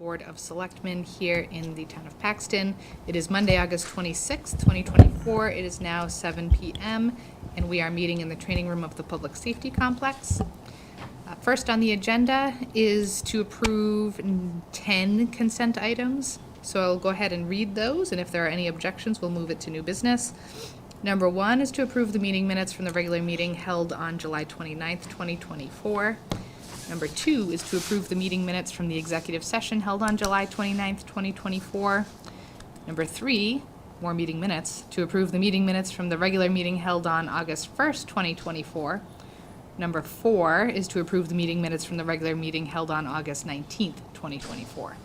Board of Selectmen here in the town of Paxton. It is Monday, August 26th, 2024. It is now 7 p.m. and we are meeting in the training room of the Public Safety Complex. First on the agenda is to approve 10 consent items. So I'll go ahead and read those, and if there are any objections, we'll move it to new business. Number 1 is to approve the meeting minutes from the regular meeting held on July 29th, 2024. Number 2 is to approve the meeting minutes from the executive session held on July 29th, 2024. Number 3, more meeting minutes, to approve the meeting minutes from the regular meeting held on August 1st, 2024. Number 4 is to approve the meeting minutes from the regular meeting held on August 19th, 2024.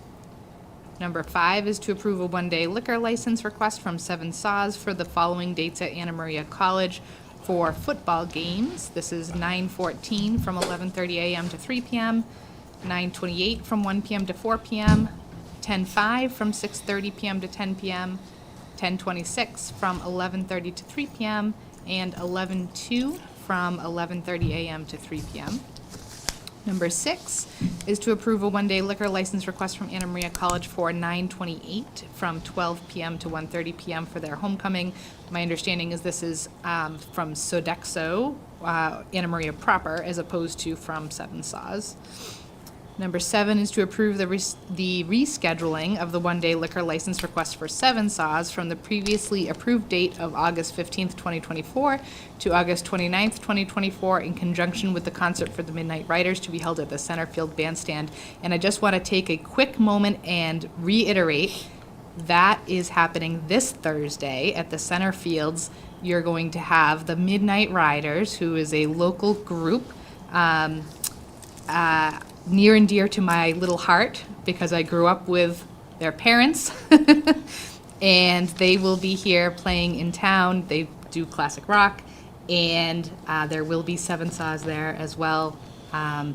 Number 5 is to approve a one-day liquor license request from Seven Saws for the following dates at Anna Maria College for football games. This is 9/14 from 11:30 a.m. to 3 p.m., 9/28 from 1 p.m. to 4 p.m., 10/5 from 6:30 p.m. to 10 p.m., 10/26 from 11:30 to 3 p.m., and 11/2 from 11:30 a.m. to 3 p.m. Number 6 is to approve a one-day liquor license request from Anna Maria College for 9/28 from 12 p.m. to 1:30 p.m. for their homecoming. My understanding is this is from Sodexo, Anna Maria proper, as opposed to from Seven Saws. Number 7 is to approve the rescheduling of the one-day liquor license request for Seven Saws from the previously approved date of August 15th, 2024 to August 29th, 2024 in conjunction with the concert for the Midnight Riders to be held at the Centerfield Bandstand. And I just want to take a quick moment and reiterate that is happening this Thursday at the Centerfields. You're going to have the Midnight Riders, who is a local group, near and dear to my little heart because I grew up with their parents. And they will be here playing in town. They do classic rock, and there will be Seven Saws there as well.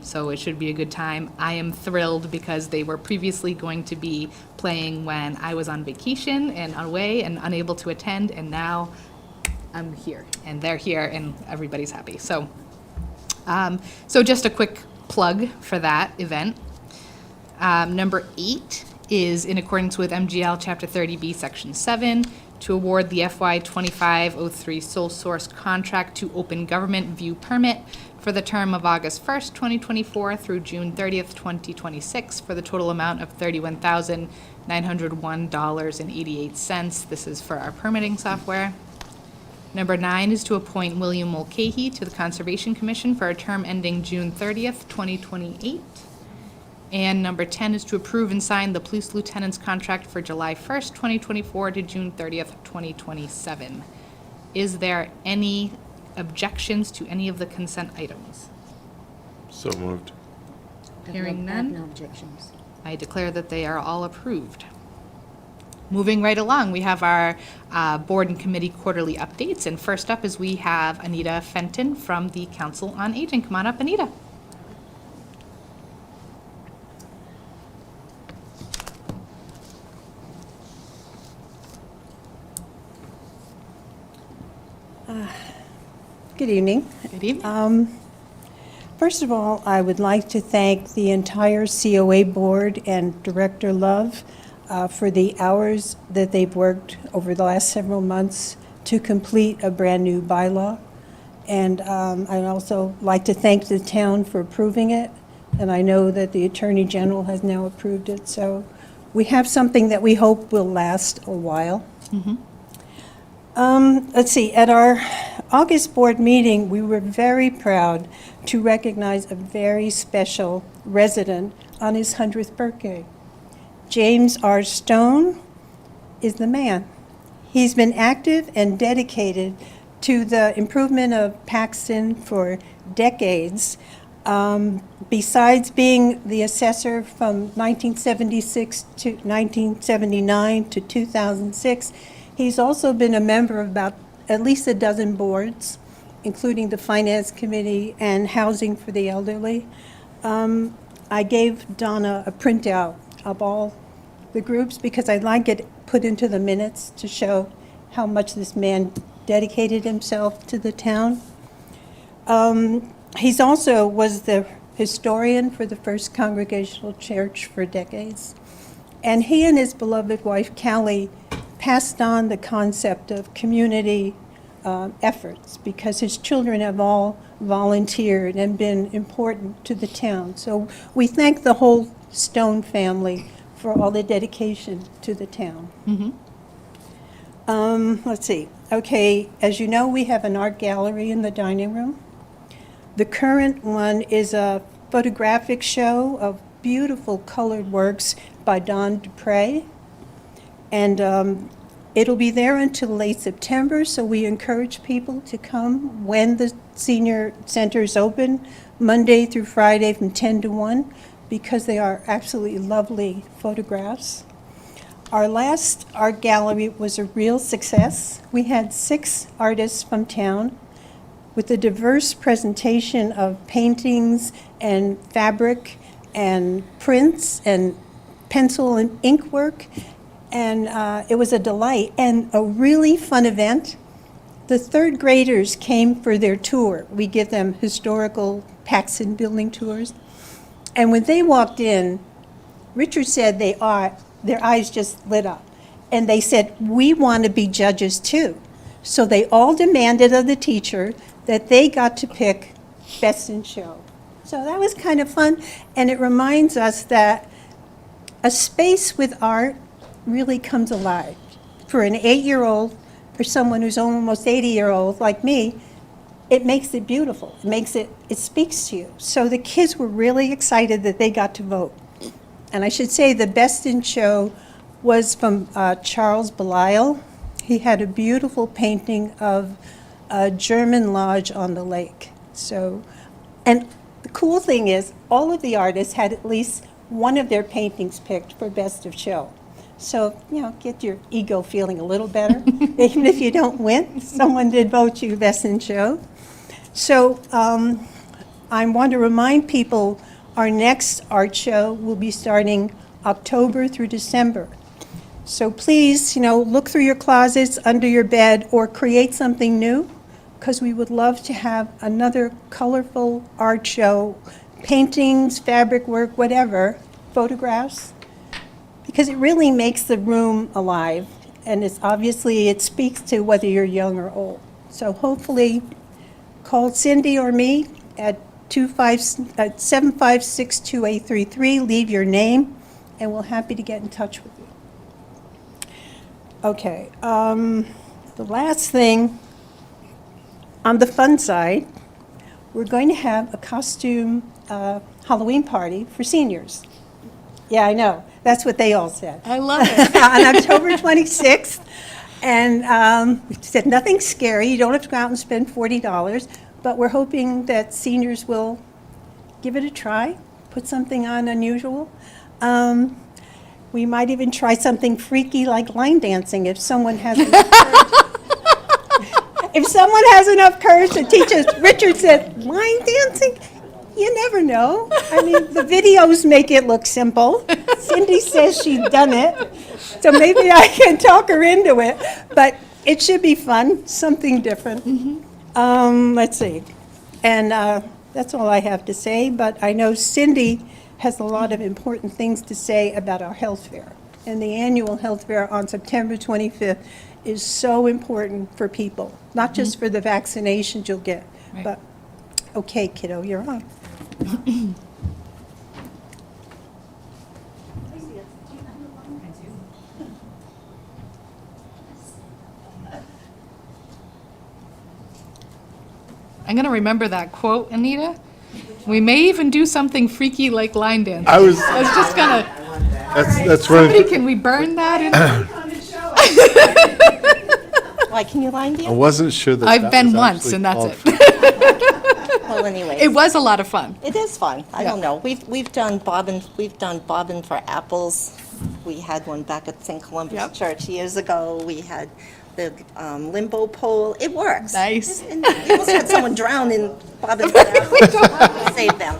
So it should be a good time. I am thrilled because they were previously going to be playing when I was on vacation and away and unable to attend, and now I'm here and they're here and everybody's happy. So, so just a quick plug for that event. Number 8 is in accordance with MGL Chapter 30B, Section 7, to award the FY 2503 sole source contract to Open Government View Permit for the term of August 1st, 2024 through June 30th, 2026 for the total amount of $31,901.88. This is for our permitting software. Number 9 is to appoint William Mulcahy to the Conservation Commission for a term ending June 30th, 2028. And number 10 is to approve and sign the police lieutenant's contract for July 1st, 2024 to June 30th, 2027. Is there any objections to any of the consent items? So moved. Hearing I have none, no objections. I declare that they are all approved. Moving right along, we have our board and committee quarterly updates, and first up is we have Anita Fenton from the Council on Aging. Come on up, Anita. Good evening. Good evening. First of all, I would like to thank the entire COA board and Director Love for the hours that they've worked over the last several months to complete a brand-new bylaw. And I'd also like to thank the town for approving it, and I know that the Attorney General has now approved it, so we have something that we hope will last a while. Let's see, at our August board meeting, we were very proud to recognize a very special resident on his 100th birthday. James R. Stone is the man. He's been active and dedicated to the improvement of Paxton for decades. Besides being the assessor from 1976 to 1979 to 2006, he's also been a member of about at least a dozen boards, including the Finance Committee and Housing for the Elderly. I gave Donna a printout of all the groups because I'd like it put into the minutes to show how much this man dedicated himself to the town. He's also was the historian for the First Congregational Church for decades. And he and his beloved wife, Callie, passed on the concept of community efforts because his children have all volunteered and been important to the town. So we thank the whole Stone family for all the dedication to the town. Let's see. Okay, as you know, we have an art gallery in the dining room. The current one is a photographic show of beautiful colored works by Don Dupre. And it'll be there until late September, so we encourage people to come when the senior center is open, Monday through Friday from 10 to 1, because they are absolutely lovely photographs. Our last art gallery was a real success. We had 6 artists from town with a diverse presentation of paintings and fabric and prints and pencil and ink work. And it was a delight and a really fun event. The 3rd graders came for their tour. We give them historical Paxton building tours. And when they walked in, Richard said their eyes just lit up. And they said, we want to be judges too. So they all demanded of the teacher that they got to pick best in show. So that was kind of fun. And it reminds us that a space with art really comes alive. For an 8-year-old or someone who's almost 80-year-old like me, it makes it beautiful. It speaks to you. So the kids were really excited that they got to vote. And I should say the best in show was from Charles Belial. He had a beautiful painting of a German lodge on the lake. So, and the cool thing is, all of the artists had at least one of their paintings picked for best of show. So, get your ego feeling a little better. Even if you don't win, someone did vote you best in show. So I want to remind people our next art show will be starting October through December. So please, look through your closets, under your bed, or create something new, because we would love to have another colorful art show, paintings, fabric work, whatever, photographs, because it really makes the room alive, and it speaks to whether you're young or old. So hopefully, call Cindy or me at 756-2833, leave your name, and we're happy to get in touch with you. Okay, the last thing, on the fun side, we're going to have a costume Halloween party for seniors. Yeah, I know. That's what they all said. I love it. On October 26th. And we said nothing scary. You don't have to go out and spend $40. But we're hoping that seniors will give it a try, put something on unusual. We might even try something freaky like line dancing if someone has enough courage. If someone has enough courage to teach us. Richard said, line dancing? You never know. I mean, the videos make it look simple. Cindy says she's done it, so maybe I can talk her into it. But it should be fun, something different. Let's see. And that's all I have to say, but I know Cindy has a lot of important things to say about our health fair. And the annual health fair on September 25th is so important for people, not just for the vaccinations you'll get, Right. but, okay, kiddo, you're on. I'm going to remember that quote, Anita. We may even do something freaky like line dancing. I was, I was just going to, that's one of somebody, the, can we burn that in? Why, can you line I dance? wasn't sure that I've that been was once, actually and that's called it. for- Well, anyways. It was a lot of fun. It is fun. I Yeah. don't know. We've done bobbin for apples. We had one back at St. Columbus Yep. Church years ago. We had the limbo pole. It works. Nice. And we almost had someone drown in bobbin for apples. We saved them.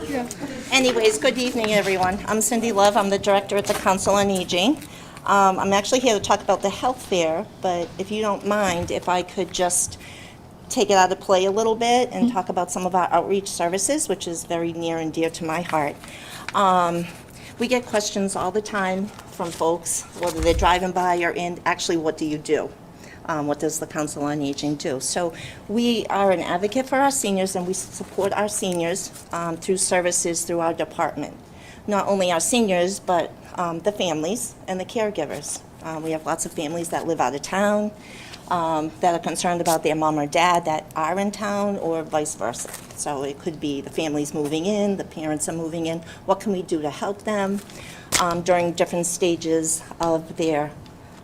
Anyways, good evening, everyone. I'm Cindy Love. I'm the director at the Council on Aging. I'm actually here to talk about the health fair, but if you don't mind, if I could just take it out of play a little bit and talk about some of our outreach services, which is very near and dear to my heart. We get questions all the time from folks, whether they're driving by or in, actually, what do you do? What does the Council on Aging do? So we are an advocate for our seniors, and we support our seniors through services through our department. Not only our seniors, but the families and the caregivers. We have lots of families that live out of town, that are concerned about their mom or dad that are in town, or vice versa. So it could be the family's moving in, the parents are moving in. What can we do to help them during different stages of their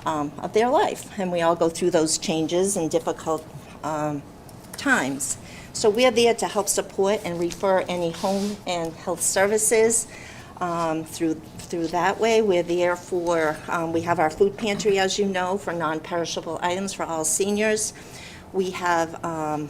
life? And we all go through those changes and difficult times. So we're there to help support and refer any home and health services through that way. We're there for, we have our food pantry, as you know, for non-perishable items for all seniors. We have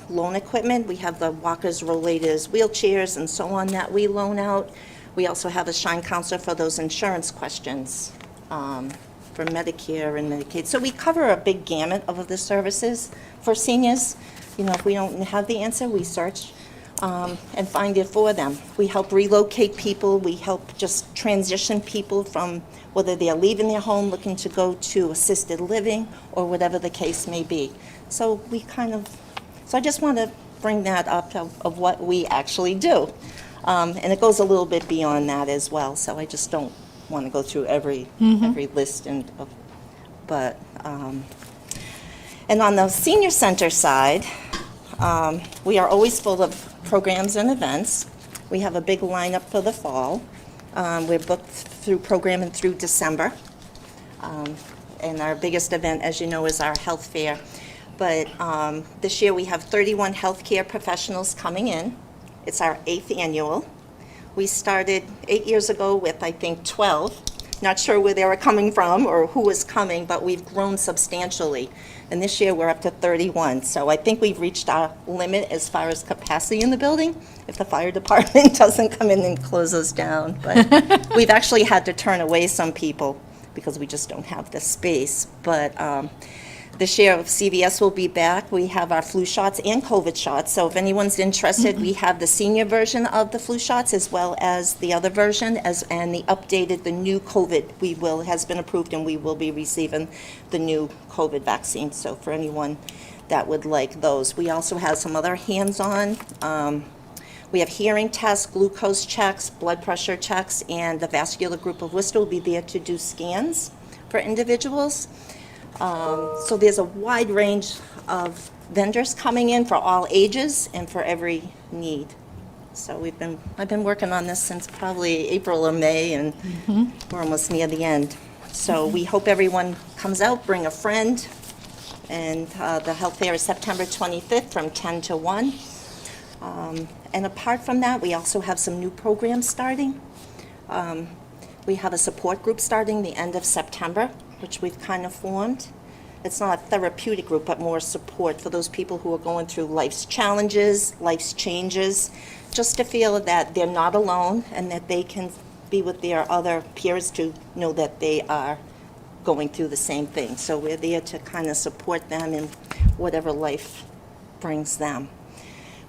loan equipment. We have the walkers, rollators, wheelchairs, and so on that we loan out. We also have a Shine Counselor for those insurance questions for Medicare and Medicaid. So we cover a big gamut of the services for seniors. You know, if we don't have the answer, we search and find it for them. We help relocate people. We help just transition people from whether they're leaving their home, looking to go to assisted living, or whatever the case may be. So we so I just want to bring that up of what we actually do. And it goes a little bit beyond that as well, so I just don't want to go through every list. And on the senior center side, we are always full of programs and events. We have a big lineup for the fall. We're booked through programming through December. And our biggest event, as you know, is our health fair. But this year we have 31 healthcare professionals coming in. It's our 8th annual. We started 8 years ago with, I think, 12. Not sure where they were coming from or who was coming, but we've grown substantially. And this year we're up to 31. So I think we've reached our limit as far as capacity in the building, if the fire department doesn't come in and close us down. But we've actually had to turn away some people because we just don't have the space. But this year, CVS will be back. We have our flu shots and COVID shots. So if anyone's interested, we have the senior version of the flu shots as well as the other version, and the new COVID has been approved, and we will be receiving the new COVID vaccine. So for anyone that would like those. We also have some other hands-on. We have hearing tests, glucose checks, blood pressure checks, and the vascular group of Worcester will be there to do scans for individuals. So there's a wide range of vendors coming in for all ages and for every need. So I've been working on this since probably April or May, and we're almost near the end. So we hope everyone comes out, bring a friend, and the health fair is September 25th from 10 to 1. And apart from that, we also have some new programs starting. We have a support group starting the end of September, which we've kind of formed. It's not a therapeutic group, but more support for those people who are going through life's challenges, life's changes, just to feel that they're not alone and that they can be with their other peers to know that they are going through the same thing. So we're there to kind of support them in whatever life brings them.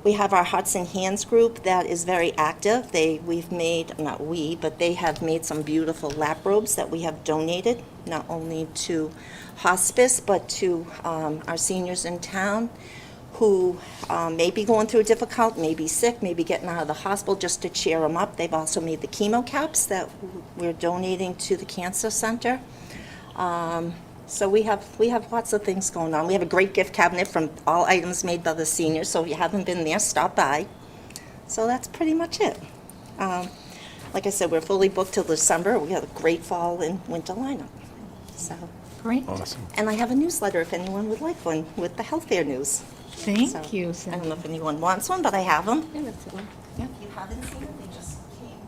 We have our Hearts and Hands group that is very active. They have made some beautiful lap robes that we have donated, not only to hospice, but to our seniors in town who may be going through difficult, may be sick, may be getting out of the hospital, just to cheer them up. They've also made the chemo caps that we're donating to the cancer center. So we have lots of things going on. We have a great gift cabinet from all items made by the seniors, so if you haven't been there, stop by. So that's pretty much it. Like I said, we're fully booked till December. We have a great fall and winter lineup. So Great. Awesome. And I have a newsletter if anyone would like one with the health fair news. Thank So, you, I Cindy. don't know if anyone wants one, but I have them. Yeah, that's the one. Yeah. If you haven't seen them, they just came.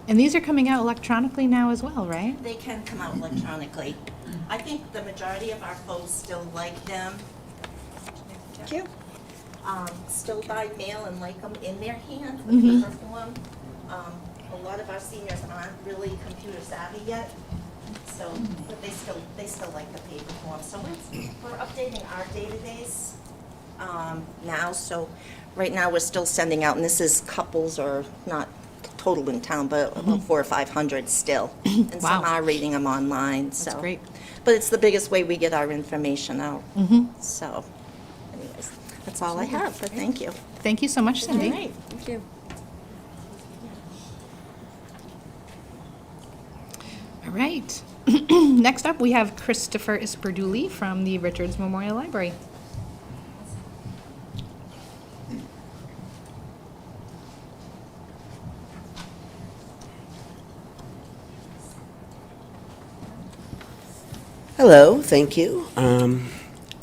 And these are coming out electronically now as well, right? They can come out electronically. I think the majority of our folks still like them. Thank you. Still by mail and like them in their hand with paper form. A lot of our seniors aren't really computer savvy yet, so but they still like the paper form. So we're updating our day-to-days now. So right now we're still sending out, and this is couples or not total in town, but about 400 or 500 still. And some Wow. are reading them online, so. That's great. But it's the biggest way we get our information out. So, anyways, that's all I have, but thank you. Thank you so much, Cindy. All right, thank you. All right. Next up, we have Christopher Isperduli from the Richards Memorial Library. Hello, thank you.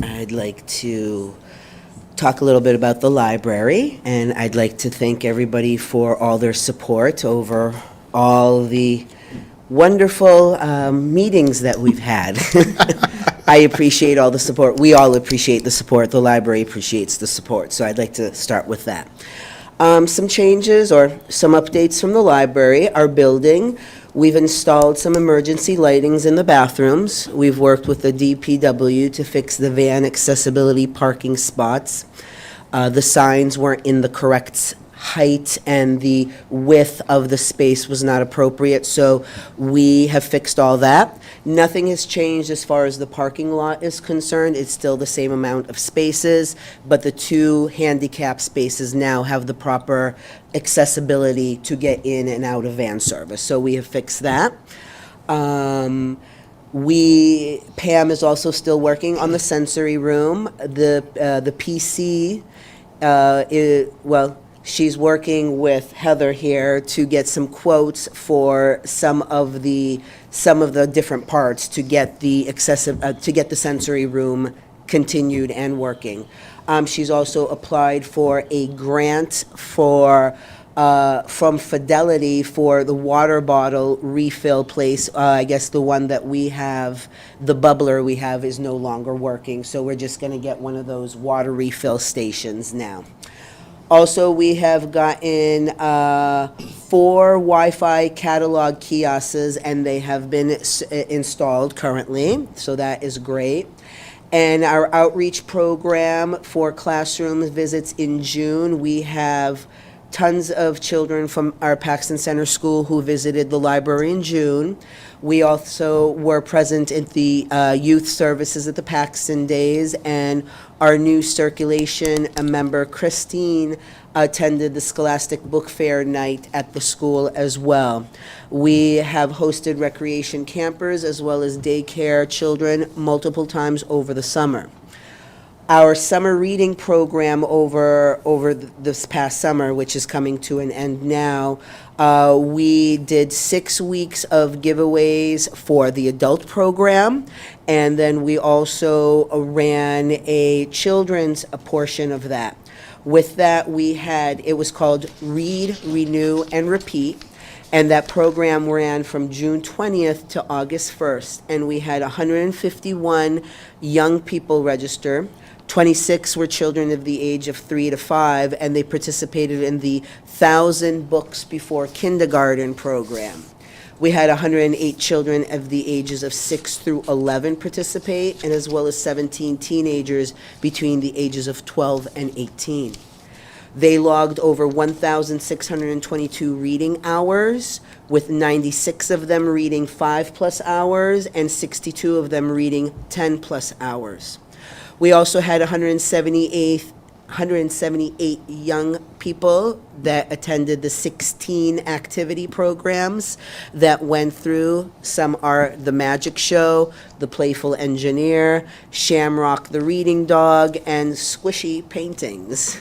I'd like to talk a little bit about the library, and I'd like to thank everybody for all their support over all the wonderful meetings that we've had. I appreciate all the support. We all appreciate the support. The library appreciates the support, so I'd like to start with that. Some changes or some updates from the library. Our building, we've installed some emergency lightings in the bathrooms. We've worked with the DPW to fix the van accessibility parking spots. The signs weren't in the correct height and the width of the space was not appropriate, so we have fixed all that. Nothing has changed as far as the parking lot is concerned. It's still the same amount of spaces, but the 2 handicap spaces now have the proper accessibility to get in and out of van service, so we have fixed that. Pam is also still working on the sensory room. The PC, she's working with Heather here to get some quotes for some of the different parts to get the sensory room continued and working. She's also applied for a grant from Fidelity for the water bottle refill place. I guess the one that we have, the bubbler we have, is no longer working, so we're just going to get one of those water refill stations now. Also, we have gotten 4 Wi-Fi catalog kiosks, and they have been installed currently, so that is great. And our outreach program for classroom visits in June, we have tons of children from our Paxton Center School who visited the library in June. We also were present at the youth services at the Paxton Days, and our new circulation member, Christine, attended the Scholastic Book Fair night at the school as well. We have hosted recreation campers as well as daycare children multiple times over the summer. Our summer reading program over this past summer, which is coming to an end now, we did 6 weeks of giveaways for the adult program, and then we also ran a children's portion of that. With that, it was called Read, Renew, and Repeat, and that program ran from June 20th to August 1st, and we had 151 young people register. 26 were children of the age of 3 to 5, and they participated in the 1,000 Books Before Kindergarten program. We had 108 children of the ages of 6 through 11 participate, and as well as 17 teenagers between the ages of 12 and 18. They logged over 1,622 reading hours, with 96 of them reading 5+ hours and 62 of them reading 10+ hours. We also had 178 young people that attended the 16 activity programs that went through. Some are the Magic Show, the Playful Engineer, Shamrock the Reading Dog, and Squishy Paintings.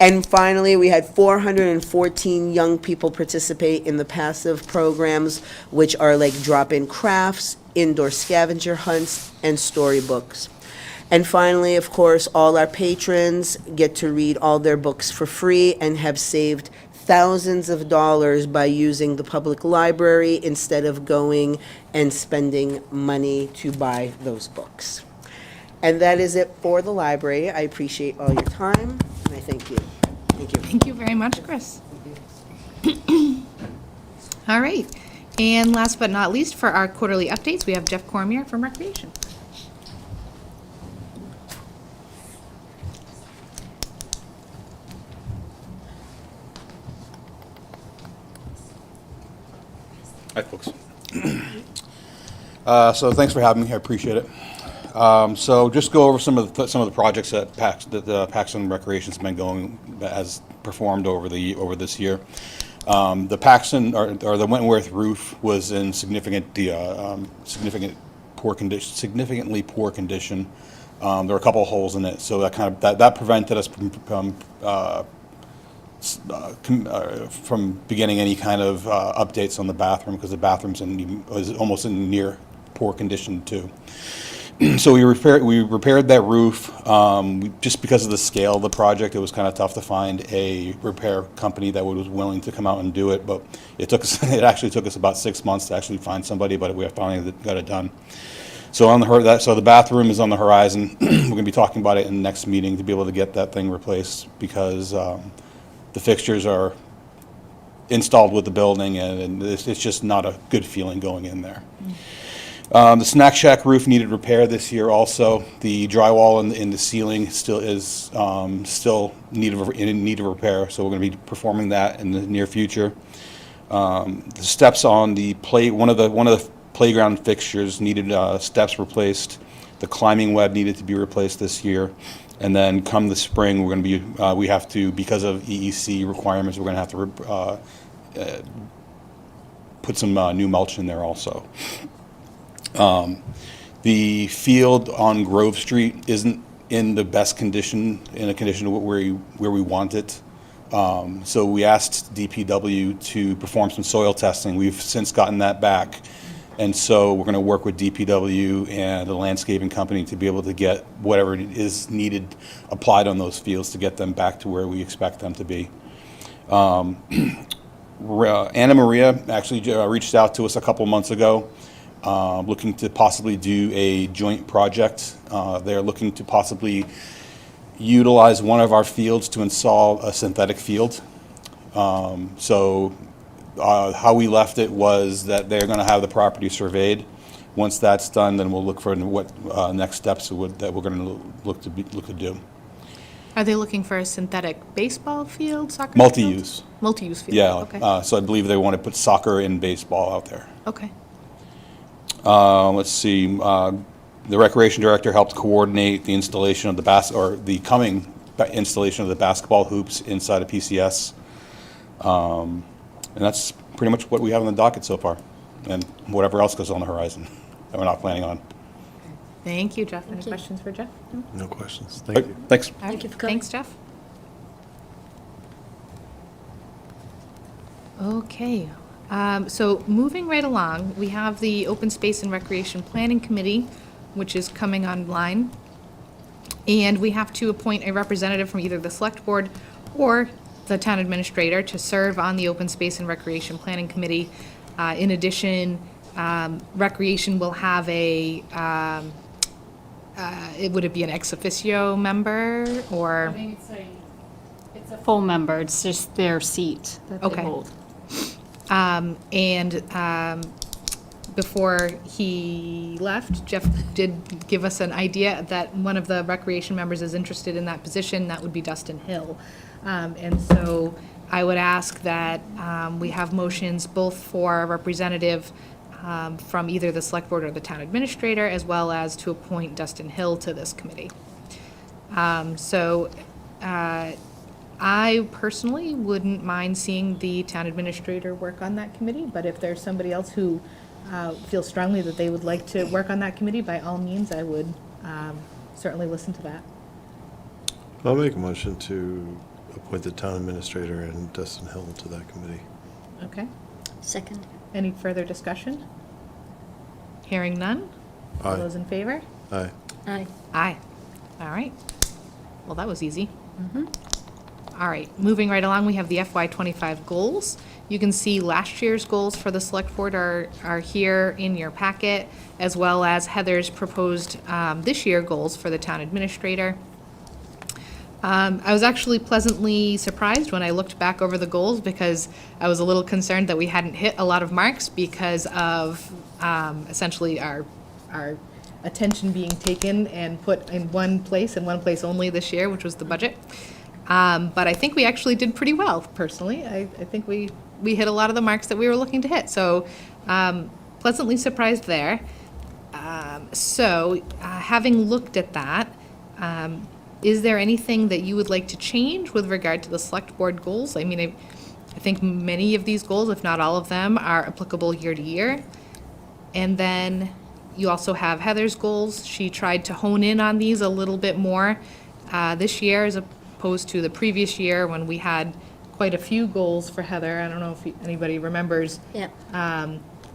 And finally, we had 414 young people participate in the passive programs, which are like drop-in crafts, indoor scavenger hunts, and storybooks. And finally, of course, all our patrons get to read all their books for free and have saved thousands of dollars by using the public library instead of going and spending money to buy those books. And that is it for the library. I appreciate all your time, and I thank you. Thank you. Thank you very much, Chris. All right. And last but not least, for our quarterly updates, we have Jeff Cormier from Recreation. Hi, folks. So thanks for having me. I appreciate it. So just go over some of the projects that the Paxton Recreation's been going as performed over this year. The Paxton or the Wentworth roof was in significantly poor condition. There were a couple of holes in it, so that prevented us from beginning any kind of updates on the bathroom, because the bathroom's was almost in near poor condition too. So we repaired that roof. Just because of the scale of the project, it was kind of tough to find a repair company that was willing to come out and do it. But it actually took us about 6 months to actually find somebody, but we finally got it done. So so the bathroom is on the horizon. We're going to be talking about it in the next meeting to be able to get that thing replaced, because the fixtures are installed with the building, and it's just not a good feeling going in there. The snack shack roof needed repair this year also. The drywall in the ceiling still is still in need of repair, so we're going to be performing that in the near future. The steps on one of the playground fixtures needed steps replaced. The climbing web needed to be replaced this year. And then come the spring, we're going to be we have to, because of EEC requirements, we're going to have to put some new mulch in there also. The field on Grove Street isn't in the best condition, in a condition where we want it. So we asked DPW to perform some soil testing. We've since gotten that back. And so we're going to work with DPW and the landscaping company to be able to get whatever is needed applied on those fields to get them back to where we expect them to be. Anna Maria actually reached out to us a couple months ago, looking to possibly do a joint project. They're looking to possibly utilize one of our fields to install a synthetic field. How we left it was that they're going to have the property surveyed. Once that's done, then we'll look for what next steps that we're going to look to do. Are they looking for a synthetic baseball field, soccer field? Multi-use. Multi-use field, Yeah. okay. So I believe they want to put soccer and baseball out there. Okay. Let's see. The recreation director helped coordinate the installation of the coming installation of the basketball hoops inside of PCS. And that's pretty much what we have on the docket so far, and whatever else goes on the horizon that we're not planning on. Thank you, Jeff. Any questions for Jeff? No? No questions. Thank you. Thanks. All right. Thanks, Jeff. Okay. So moving right along, we have the Open Space and Recreation Planning Committee, which is coming online. And we have to appoint a representative from either the Select Board or the Town Administrator to serve on the Open Space and Recreation Planning Committee. In addition, Recreation will have would it be an ex officio member, or? I think it's a full member, it's just their seat that they Okay. hold. Before he left, Jeff did give us an idea that one of the recreation members is interested in that position. That would be Dustin Hill. And so I would ask that we have motions both for a representative from either the Select Board or the Town Administrator, as well as to appoint Dustin Hill to this committee. I personally wouldn't mind seeing the Town Administrator work on that committee, but if there's somebody else who feels strongly that they would like to work on that committee, by all means, I would certainly listen to that. I'll make a motion to appoint the town administrator and Dustin Hill to that committee. Okay. Second. Any further discussion? Hearing none? All Aye. those in favor? Aye. Aye. Aye. All right. Well, that was easy. All right, moving right along, we have the FY25 goals. You can see last year's goals for the Select Board are here in your packet, as well as Heather's proposed this year goals for the Town Administrator. I was actually pleasantly surprised when I looked back over the goals, because I was a little concerned that we hadn't hit a lot of marks because of essentially our attention being taken and put in one place and one place only this year, which was the budget. But I think we actually did pretty well, personally. I think we we hit a lot of the marks that we were looking to hit. So pleasantly surprised there. Having looked at that, is there anything that you would like to change with regard to the select board goals? I mean, I think many of these goals, if not all of them, are applicable year to year. And then you also have Heather's goals. She tried to hone in on these a little bit more this year as opposed to the previous year when we had quite a few goals for Heather. I don't know if anybody remembers. Yeah.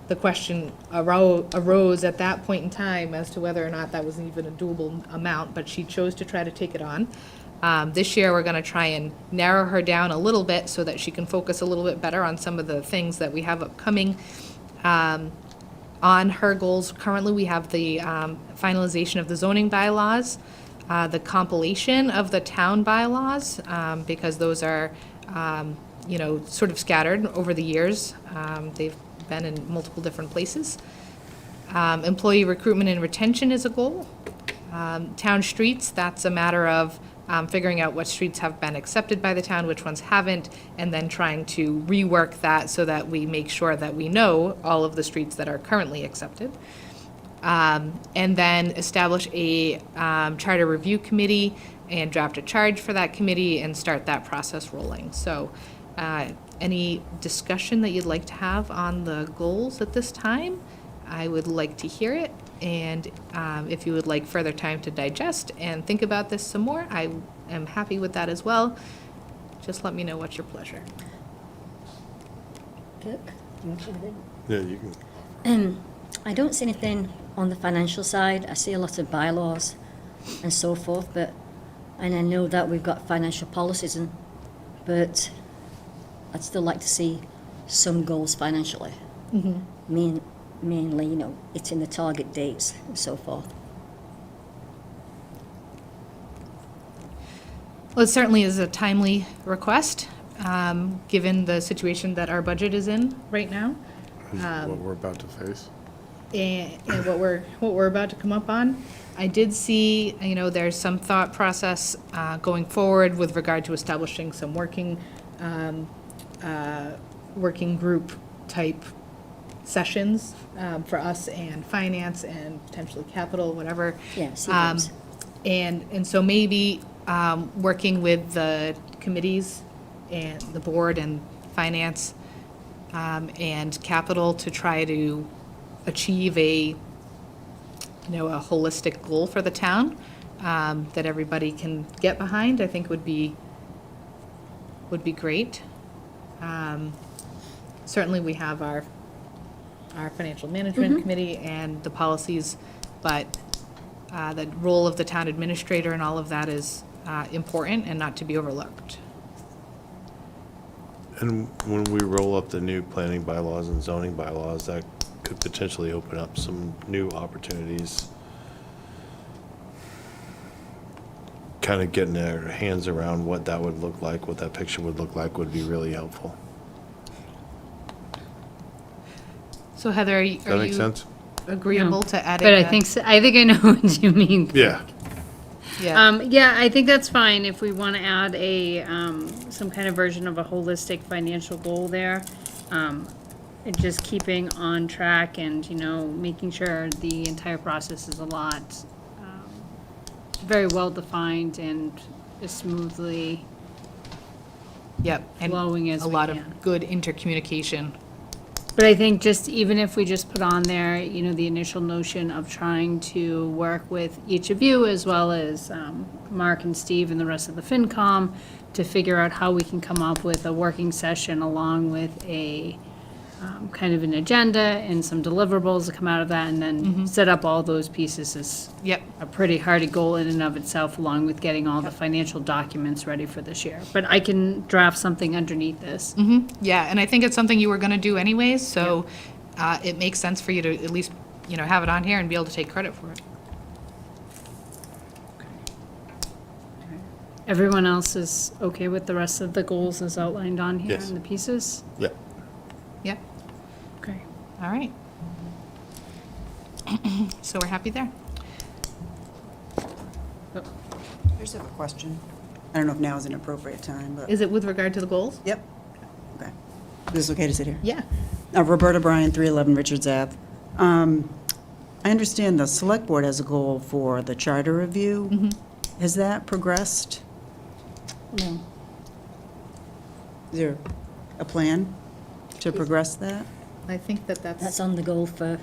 The question arose at that point in time as to whether or not that was even a doable amount, but she chose to try to take it on. This year, we're going to try and narrow her down a little bit so that she can focus a little bit better on some of the things that we have upcoming. On her goals, currently, we have the finalization of the zoning bylaws, the compilation of the town bylaws, because those are, sort of scattered over the years. They've been in multiple different places. Employee recruitment and retention is a goal. Town streets, that's a matter of figuring out what streets have been accepted by the town, which ones haven't, and then trying to rework that so that we make sure that we know all of the streets that are currently accepted. And then establish a charter review committee and draft a charge for that committee and start that process rolling. So any discussion that you'd like to have on the goals at this time, I would like to hear it. And if you would like further time to digest and think about this some more, I am happy with that as well. Just let me know what's your pleasure. Kirk, do you want to say anything? Yeah, you can. I don't see anything on the financial side. I see a lot of bylaws and so forth, and I know that we've got financial policies, but I'd still like to see some goals financially. Mainly, hitting the target dates and so forth. Well, it certainly is a timely request, given the situation that our budget is in right now. What we're about to face. And what we're about to come up on. I did see, there's some thought process going forward with regard to establishing some working group type sessions for us and finance and potentially capital, whatever. Yeah, see those. And so maybe working with the committees and the board and finance and capital to try to achieve a holistic goal for the town that everybody can get behind, I think would be great. Certainly, we have our financial management committee and the policies, but the role of the town administrator and all of that is important and not to be overlooked. And when we roll up the new planning bylaws and zoning bylaws, that could potentially open up some new opportunities. Kind of getting their hands around what that would look like, what that picture would look like would be really helpful. So Heather, Does that make sense? agreeable to adding But I that? think, I think I know what you mean. Yeah. Yeah. Yeah, I think that's fine if we want to add some kind of version of a holistic financial goal there. And just keeping on track and, making sure the entire process is a lot, very well defined and as smoothly Yep. And flowing as a we lot can. of good intercommunication. But I think just even if we just put on there, the initial notion of trying to work with each of you as well as Mark and Steve and the rest of the FinCom to figure out how we can come up with a working session along with a kind of an agenda and some deliverables to come out of that, and then set up all those pieces is Yep. a pretty hardy goal in and of itself, along with getting all the financial documents ready for this year. But I can draft something underneath this. Yeah, and I think it's something you were going to do anyways, so it makes sense for you to at least, have it on here and be able to take credit for it. Everyone else is okay with the rest of the goals as outlined on here Yes. and the pieces? Yeah. Yep. Okay. All right. So we're happy there. I just have a question. I don't know if now is an appropriate time, but, Is it with regard to the goals? yep. Okay. This is okay to sit here? Yeah. Roberta Bryan, 311 Richards Ave. I understand the Select Board has a goal for the charter review. Has that progressed? No. Is there a plan to progress that? I think that That's that's, on the goal for,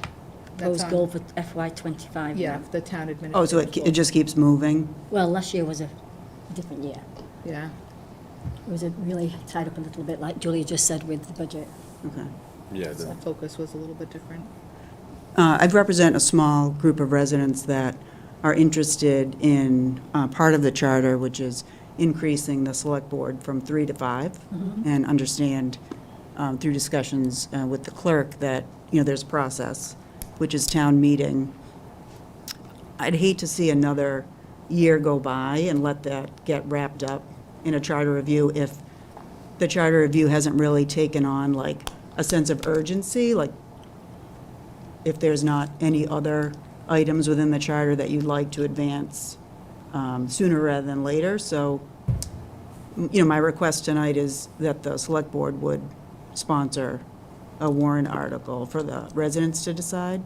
proposed on- goal for FY '25. yeah, the town Oh, administrator. so it just keeps moving? Well, last year was a different year. Yeah. It was really tied up a little bit, like Julia just said, with the budget. Okay. Yeah, The focus was a little bit different. I represent a small group of residents that are interested in part of the charter, which is increasing the Select Board from 3 to 5, and understand through discussions with the clerk that, there's a process, which is town meeting. I'd hate to see another year go by and let that get wrapped up in a charter review if the charter review hasn't really taken on like a sense of urgency, like if there's not any other items within the charter that you'd like to advance sooner rather than later. So, my request tonight is that the Select Board would sponsor a warrant article for the residents to decide.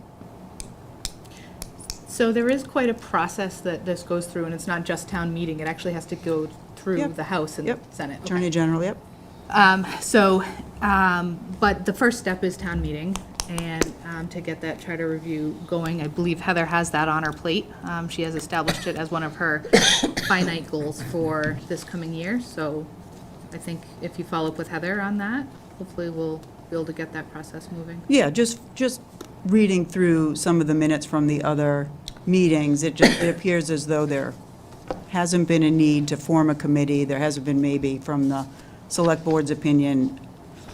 So there is quite a process that this goes through, and it's not just town meeting. It actually has to go through Yep. the House and the Yep. Senate. Okay. Attorney General, yep. But the first step is town meeting, and to get that charter review going, I believe Heather has that on her plate. She has established it as one of her finite goals for this coming year, so I think if you follow up with Heather on that, hopefully we'll be able to get that process moving. Yeah, just reading through some of the minutes from the other meetings, it appears as though there hasn't been a need to form a committee. There hasn't been, maybe from the Select Board's opinion,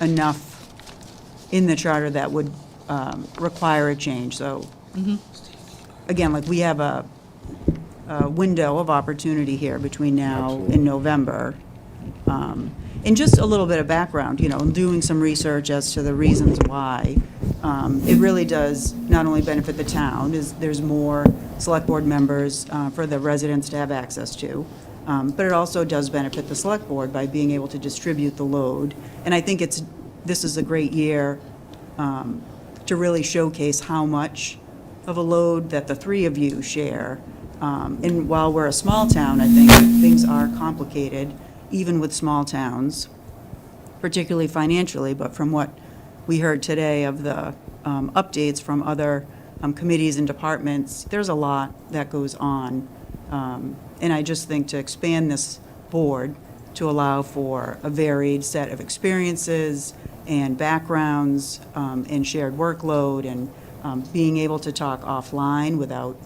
enough in the charter that would require a change. So, again, like, we have a window of opportunity here between now and November. And just a little bit of background, doing some research as to the reasons why. It really does not only benefit the town, there's more Select Board members for the residents to have access to, but it also does benefit the Select Board by being able to distribute the load. And I think this is a great year to really showcase how much of a load that the three of you share. And while we're a small town, I think things are complicated, even with small towns, particularly financially, but from what we heard today of the updates from other committees and departments, there's a lot that goes on. And I just think to expand this board to allow for a varied set of experiences and backgrounds and shared workload and being able to talk offline without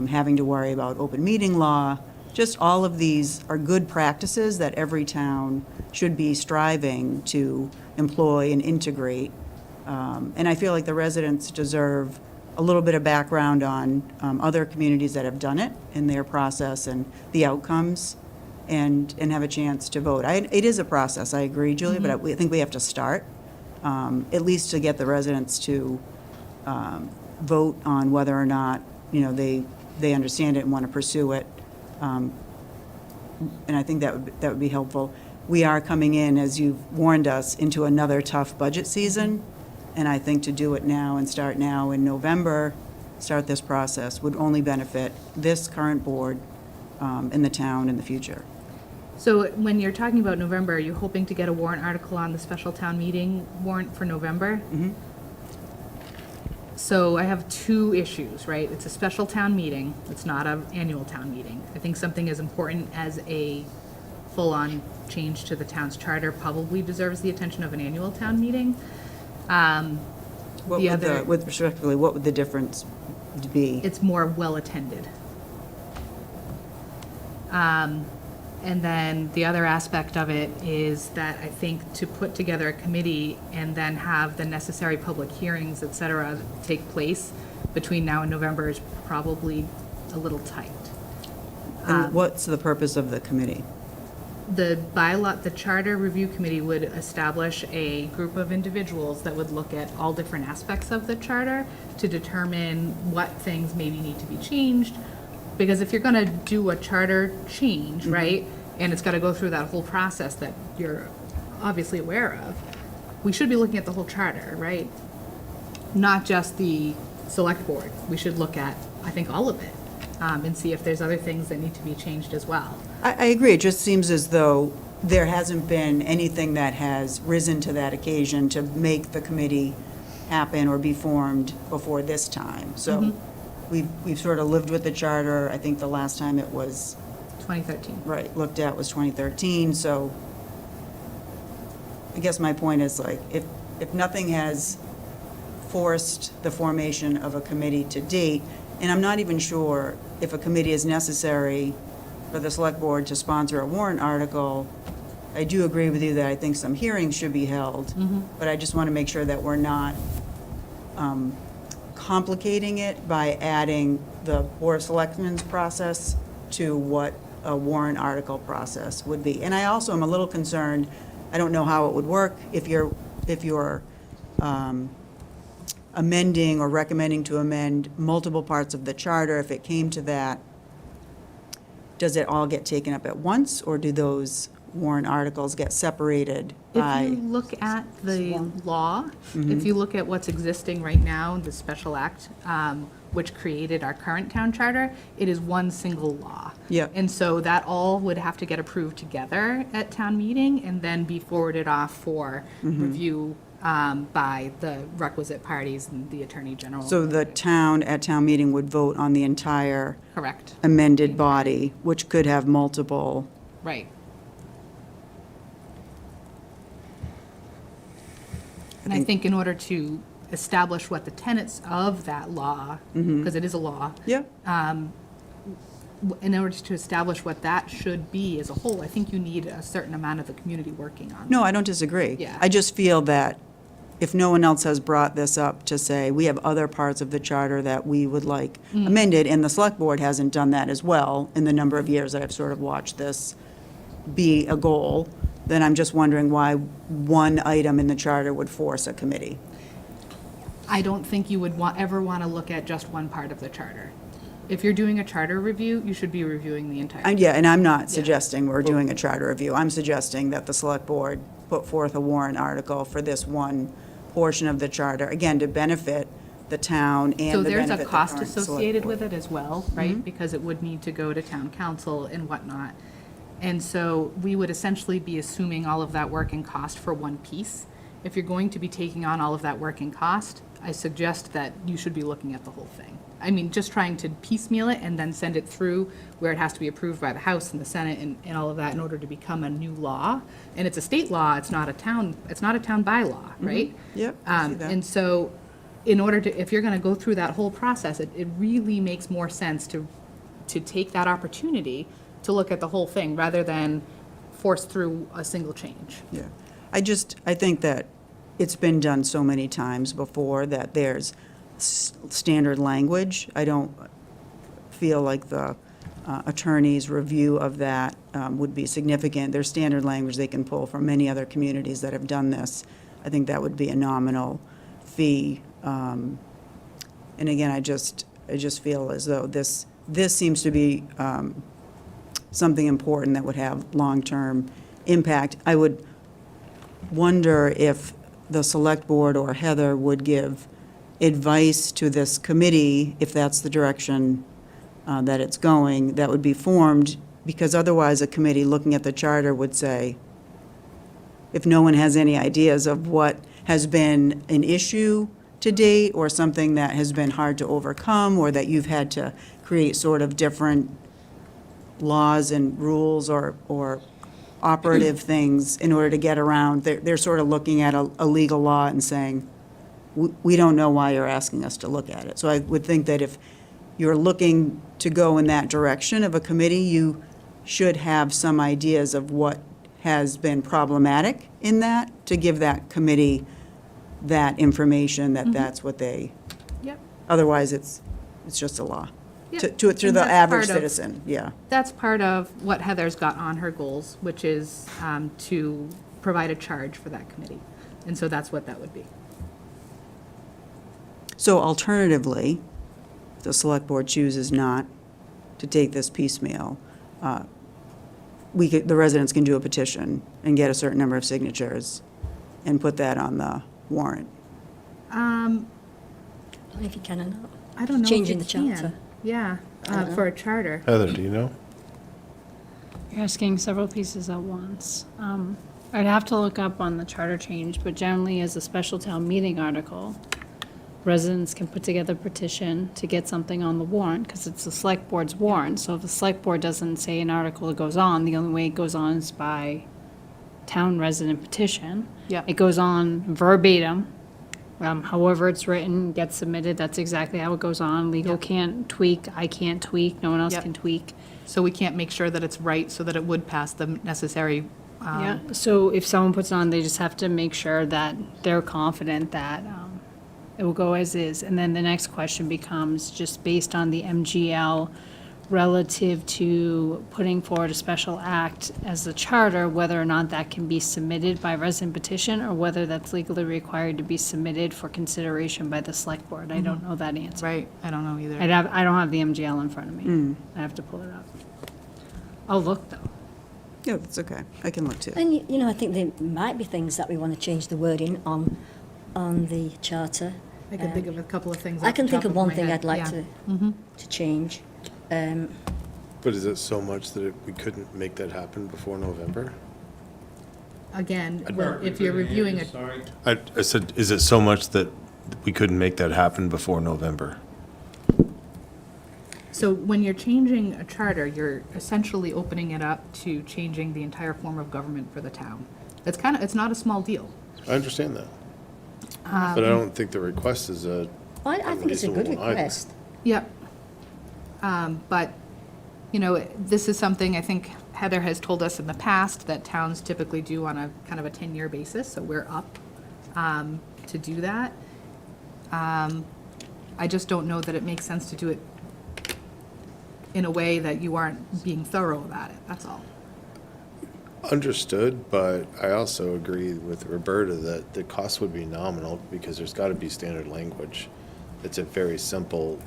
having to worry about open meeting law. Just all of these are good practices that every town should be striving to employ and integrate. And I feel like the residents deserve a little bit of background on other communities that have done it and their process and the outcomes, and have a chance to vote. It is a process, I agree, Julia, but I think we have to start, at least to get the residents to vote on whether or not, they understand it and want to pursue it. And I think that would be helpful. We are coming in, as you've warned us, into another tough budget season, and I think to do it now and start now in November, start this process, would only benefit this current board and the town in the future. So when you're talking about November, are you hoping to get a warrant article on the special town meeting warrant for November? So I have two issues, right? It's a special town meeting. It's not an annual town meeting. I think something as important as a full-on change to the town's charter probably deserves the attention of an annual town meeting. With respectfully, what would the difference be? It's more well-attended. And then the other aspect of it is that I think to put together a committee and then have the necessary public hearings, et cetera, take place between now and November is probably a little tight. And what's the purpose of the committee? The charter review committee would establish a group of individuals that would look at all different aspects of the charter to determine what things maybe need to be changed. Because if you're gonna do a charter change, right, and it's gotta go through that whole process that you're obviously aware of, we should be looking at the whole charter, right? Not just the select board. We should look at, I think, all of it, and see if there's other things that need to be changed as well. I agree. It just seems as though there hasn't been anything that has risen to that occasion to make the committee happen or be formed before this time. So we've sort of lived with the charter. I think the last time it was, 2013. right, looked at was 2013. So I guess my point is, like, if nothing has forced the formation of a committee to date, and I'm not even sure if a committee is necessary for the select board to sponsor a warrant article. I do agree with you that I think some hearings should be held, but I just want to make sure that we're not complicating it by adding the Board of Selectmen's process to what a warrant article process would be. And I also am a little concerned, I don't know how it would work if you're amending or recommending to amend multiple parts of the charter. If it came to that, does it all get taken up at once, or do those warrant articles get separated by? If you look at the law, if you look at what's existing right now, the special act, which created our current town charter, it is one single law. Yep. And so that all would have to get approved together at town meeting and then be forwarded off for review by the requisite parties and the Attorney General. So the town at town meeting would vote on the entire Correct, amended body, which could have multiple. right. And I think in order to establish what the tenets of that law, because it is a law, Yeah. in order to establish what that should be as a whole, I think you need a certain amount of the community working on. No, I don't disagree. Yeah. I just feel that if no one else has brought this up to say, we have other parts of the charter that we would like amended, and the select board hasn't done that as well in the number of years that I've sort of watched this be a goal, then I'm just wondering why one item in the charter would force a committee. I don't think you would ever want to look at just one part of the charter. If you're doing a charter review, you should be reviewing the entire. Yeah, and I'm not suggesting we're doing a charter review. I'm suggesting that the select board put forth a warrant article for this one portion of the charter, again, to benefit the town and So to there's benefit a the cost current select associated board. with it as well, right? Mm-hmm. Because it would need to go to town council and whatnot. And so we would essentially be assuming all of that work and cost for one piece. If you're going to be taking on all of that work and cost, I suggest that you should be looking at the whole thing. I mean, just trying to piecemeal it and then send it through where it has to be approved by the House and the Senate and all of that in order to become a new law. And it's a state law, it's not a town bylaw, right? Yep, I see that. And so in order to, if you're gonna go through that whole process, it really makes more sense to take that opportunity to look at the whole thing rather than force through a single change. Yeah. I think that it's been done so many times before that there's standard language. I don't feel like the attorney's review of that would be significant. There's standard language they can pull from many other communities that have done this. I think that would be a nominal fee. And again, I just feel as though this seems to be something important that would have long-term impact. I would wonder if the select board or Heather would give advice to this committee, if that's the direction that it's going, that would be formed, because otherwise a committee looking at the charter would say, if no one has any ideas of what has been an issue to date or something that has been hard to overcome or that you've had to create sort of different laws and rules or operative things in order to get around, they're sort of looking at a legal law and saying, we don't know why you're asking us to look at it. So I would think that if you're looking to go in that direction of a committee, you should have some ideas of what has been problematic in that, to give that committee that information, that that's what they, Yep. otherwise it's just a law. Yep. To And the that's average part of- citizen, yeah. That's part of what Heather's got on her goals, which is to provide a charge for that committee. And so that's what that would be. So alternatively, the select board chooses not to take this piecemeal, the residents can do a petition and get a certain number of signatures and put that on the warrant? I don't know if you can or not. I don't know. Changing if the you can. charter. Yeah, don't know. for a charter. Heather, do you know? You're asking several pieces at once. I'd have to look up on the charter change, but generally as a special town meeting article, residents can put together a petition to get something on the warrant, because it's the select board's warrant. So if the select board doesn't say an article goes on, the only way it goes on is by town resident petition. Yeah. It goes on verbatim. However it's written, gets submitted, that's exactly how it goes on. Legal can't tweak, I can't tweak, no one else Yep. can tweak. So we can't make sure that it's right so that it would pass the necessary, Yeah, so if someone puts it on, they just have to make sure that they're confident that it will go as is. And then the next question becomes, just based on the MGL relative to putting forward a special act as a charter, whether or not that can be submitted by resident petition, or whether that's legally required to be submitted for consideration by the select board. I don't know that answer. right? I don't know either. I don't have the MGL in front of me. I have to pull it up. I'll look, though. Yeah, that's okay. I can look too. And, you know, I think there might be things that we want to change the wording on the charter. I can think of a couple of things. I off can the think top of one my thing head. I'd like Yeah. to change. But is it so much that we couldn't make that happen before November? Again, well, if you're reviewing it, I said, is it so much that we couldn't make that happen before November? so when you're changing a charter, you're essentially opening it up to changing the entire form of government for the town. It's not a small deal. I understand that. But I don't think the request is a I think it's a good unreasonable one either. request. Yep. But, you know, this is something I think Heather has told us in the past that towns typically do on a kind of a 10-year basis, so we're up to do that. I just don't know that it makes sense to do it in a way that you aren't being thorough about it, that's all. Understood, but I also agree with Roberta that the cost would be nominal because there's got to be standard language. It's a very simple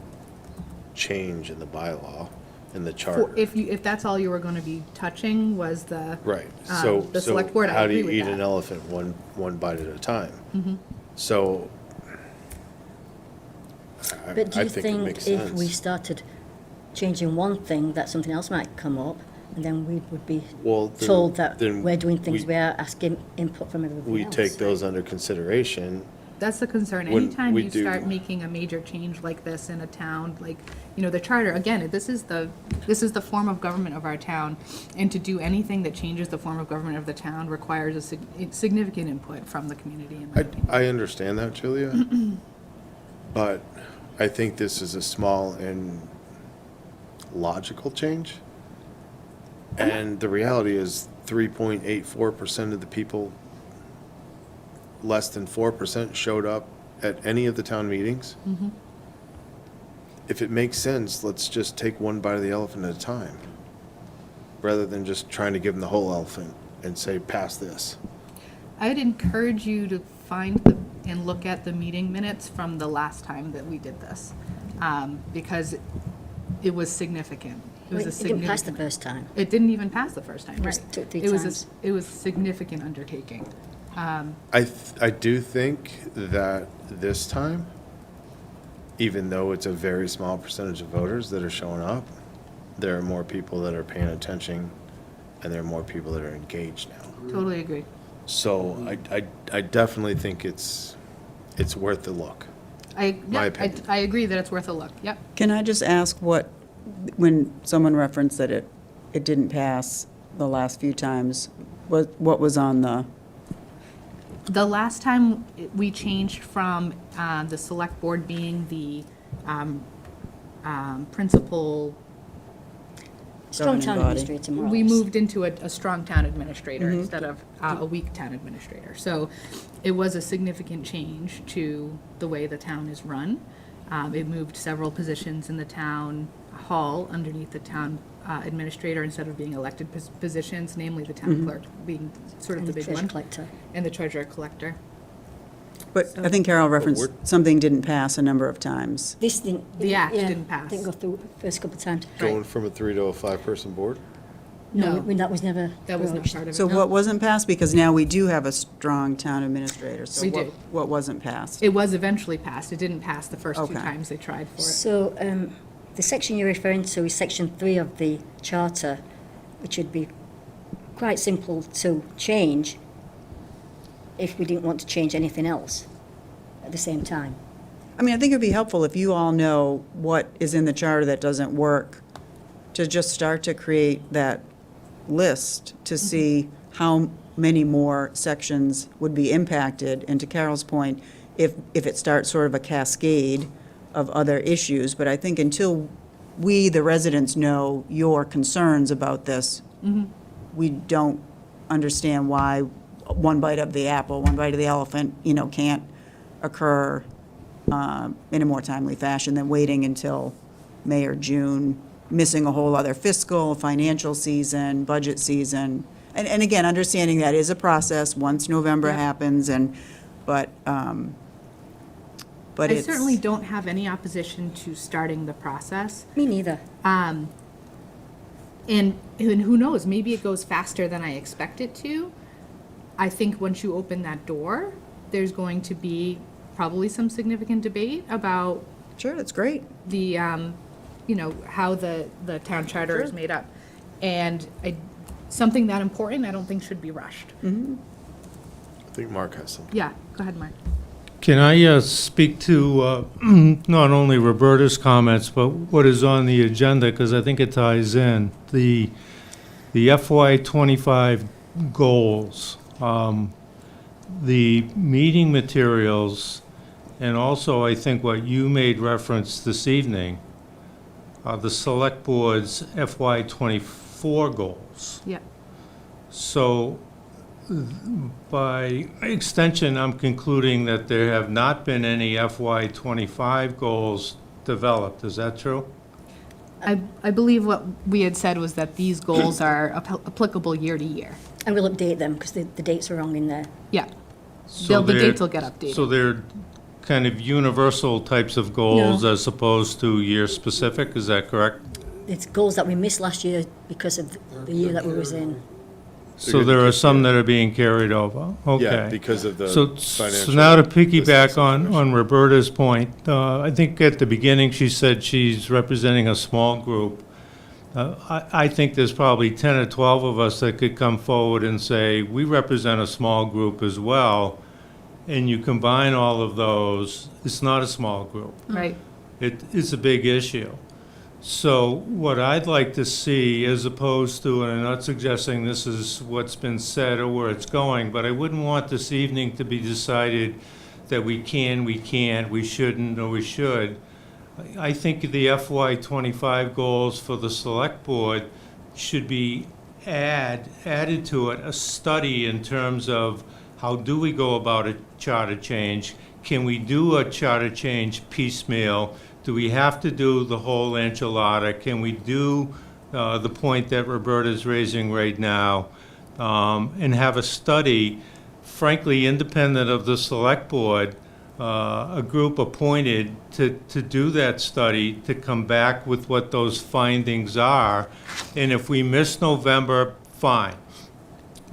change in the bylaw, in the charter. If that's all you were going to be touching was the. Right, so, the select board, I how do agree you with eat that. an elephant one bite at a time? So, I But do you think it think makes if we sense. started changing one thing, that something else might come up, and then we would be Well, then- told that then we're doing things, we- we are asking input from everybody We else? take those under consideration. That's the concern. When Anytime we you do- start making a major change like this in a town, like, you know, the charter, again, this is the form of government of our town. And to do anything that changes the form of government of the town requires a significant input from the community, in my opinion. I understand that, Julia, but I think this is a small and logical change. And the reality is 3.84% of the people, less than 4% showed up at any of the town meetings. If it makes sense, let's just take one bite of the elephant at a time, rather than just trying to give them the whole elephant and say, pass this. I would encourage you to find and look at the meeting minutes from the last time that we did this, because it was significant. It was a It didn't pass the significant. first time. It didn't even pass the first time, It was right? 2 or 3 It was times. it was a significant undertaking. I do think that this time, even though it's a very small percentage of voters that are showing up, there are more people that are paying attention, and there are more people that are engaged now. Totally agree. So I definitely think it's worth the look. My opinion. I agree that it's worth a look, yep. Can I just ask when someone referenced that it didn't pass the last few times, what was on the, The last time we changed from the select board being the principal, Strong Governing town body. administrator, more or we less. moved into a strong town administrator instead of a weak town administrator. So it was a significant change to the way the town is run. It moved several positions in the town hall underneath the town administrator instead of being elected positions, namely the town clerk being sort of And the the big treasure one. collector. And the treasurer collector. but I think Carol referenced we're- something didn't pass a number of times. This didn't. The act yeah, didn't pass. Didn't go through the first couple of times. Going from a 3 to a 5-person board? No. I mean, that was never That was not broached. part of it. So no. what wasn't passed? Because now we do have a strong town administrator. So We what- do. What wasn't passed? It was eventually passed. It didn't pass the first two Okay. times they tried for it. So the section you're referring to is section 3 of the charter, which would be quite simple to change if we didn't want to change anything else at the same time. I mean, I think it'd be helpful if you all know what is in the charter that doesn't work, to just start to create that list to see how many more sections would be impacted. And to Carol's point, if it starts sort of a cascade of other issues. But I think until we, the residents, know your concerns about this, we don't understand why one bite of the apple, one bite of the elephant, can't occur in a more timely fashion than waiting until May or June, missing a whole other fiscal, financial season, budget season. And again, understanding that is a process once November happens, but I it's. certainly don't have any opposition to starting the process. Me neither. And who knows, maybe it goes faster than I expect it to. I think once you open that door, there's going to be probably some significant debate about Sure, that's great. the, how the town charter is made up. And something that important, I don't think should be rushed. I think Mark has something. Yeah, go ahead, Mark. Can I speak to not only Roberta's comments, but what is on the agenda, because I think it ties in. The FY '25 goals, the meeting materials, and also I think what you made reference this evening, the Select Board's FY '24 goals. Yeah. So by extension, I'm concluding that there have not been any FY '25 goals developed. Is that true? I believe what we had said was that these goals are applicable year to year. And we'll update them because the dates are wrong in there. Yeah. So The they're- dates will get updated. So they're kind of universal types of goals as opposed to year-specific, is that correct? It's goals that we missed last year because of the year that we was in. So there are some that are being carried over? Okay. Yeah, because of the So financial. now to piggyback business on situation. Roberta's point, I think at the beginning she said she's representing a small group. I think there's probably 10 or 12 of us that could come forward and say, we represent a small group as well, and you combine all of those, it's not a small group. Right. It is a big issue. So what I'd like to see, as opposed to, and I'm not suggesting this is what's been said or where it's going, but I wouldn't want this evening to be decided that we can, we can't, we shouldn't, or we should. I think the FY '25 goals for the Select Board should be added to it, a study in terms of how do we go about a charter change? Can we do a charter change piecemeal? Do we have to do the whole enchilada? Can we do the point that Roberta's raising right now? And have a study, frankly, independent of the Select Board, a group appointed to do that study, to come back with what those findings are. And if we miss November, fine.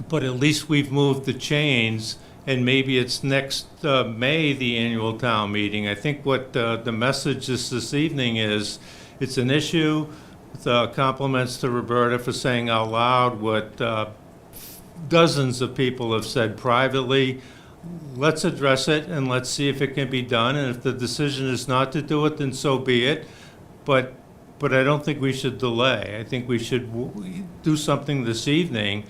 But at least we've moved the chains, and maybe it's next May, the annual town meeting. I think what the message this evening is, it's an issue. Compliments to Roberta for saying out loud what dozens of people have said privately. Let's address it and let's see if it can be done. And if the decision is not to do it, then so be it. But I don't think we should delay. I think we should do something this evening.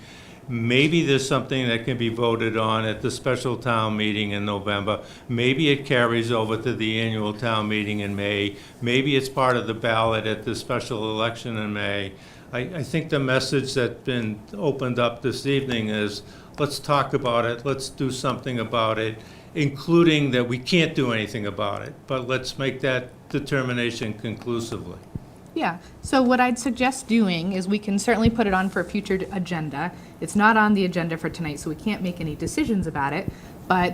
Maybe there's something that can be voted on at the special town meeting in November. Maybe it carries over to the annual town meeting in May. Maybe it's part of the ballot at the special election in May. I think the message that's been opened up this evening is, let's talk about it, let's do something about it, including that we can't do anything about it, but let's make that determination conclusively. Yeah, so what I'd suggest doing is we can certainly put it on for a future agenda. It's not on the agenda for tonight, so we can't make any decisions about it, but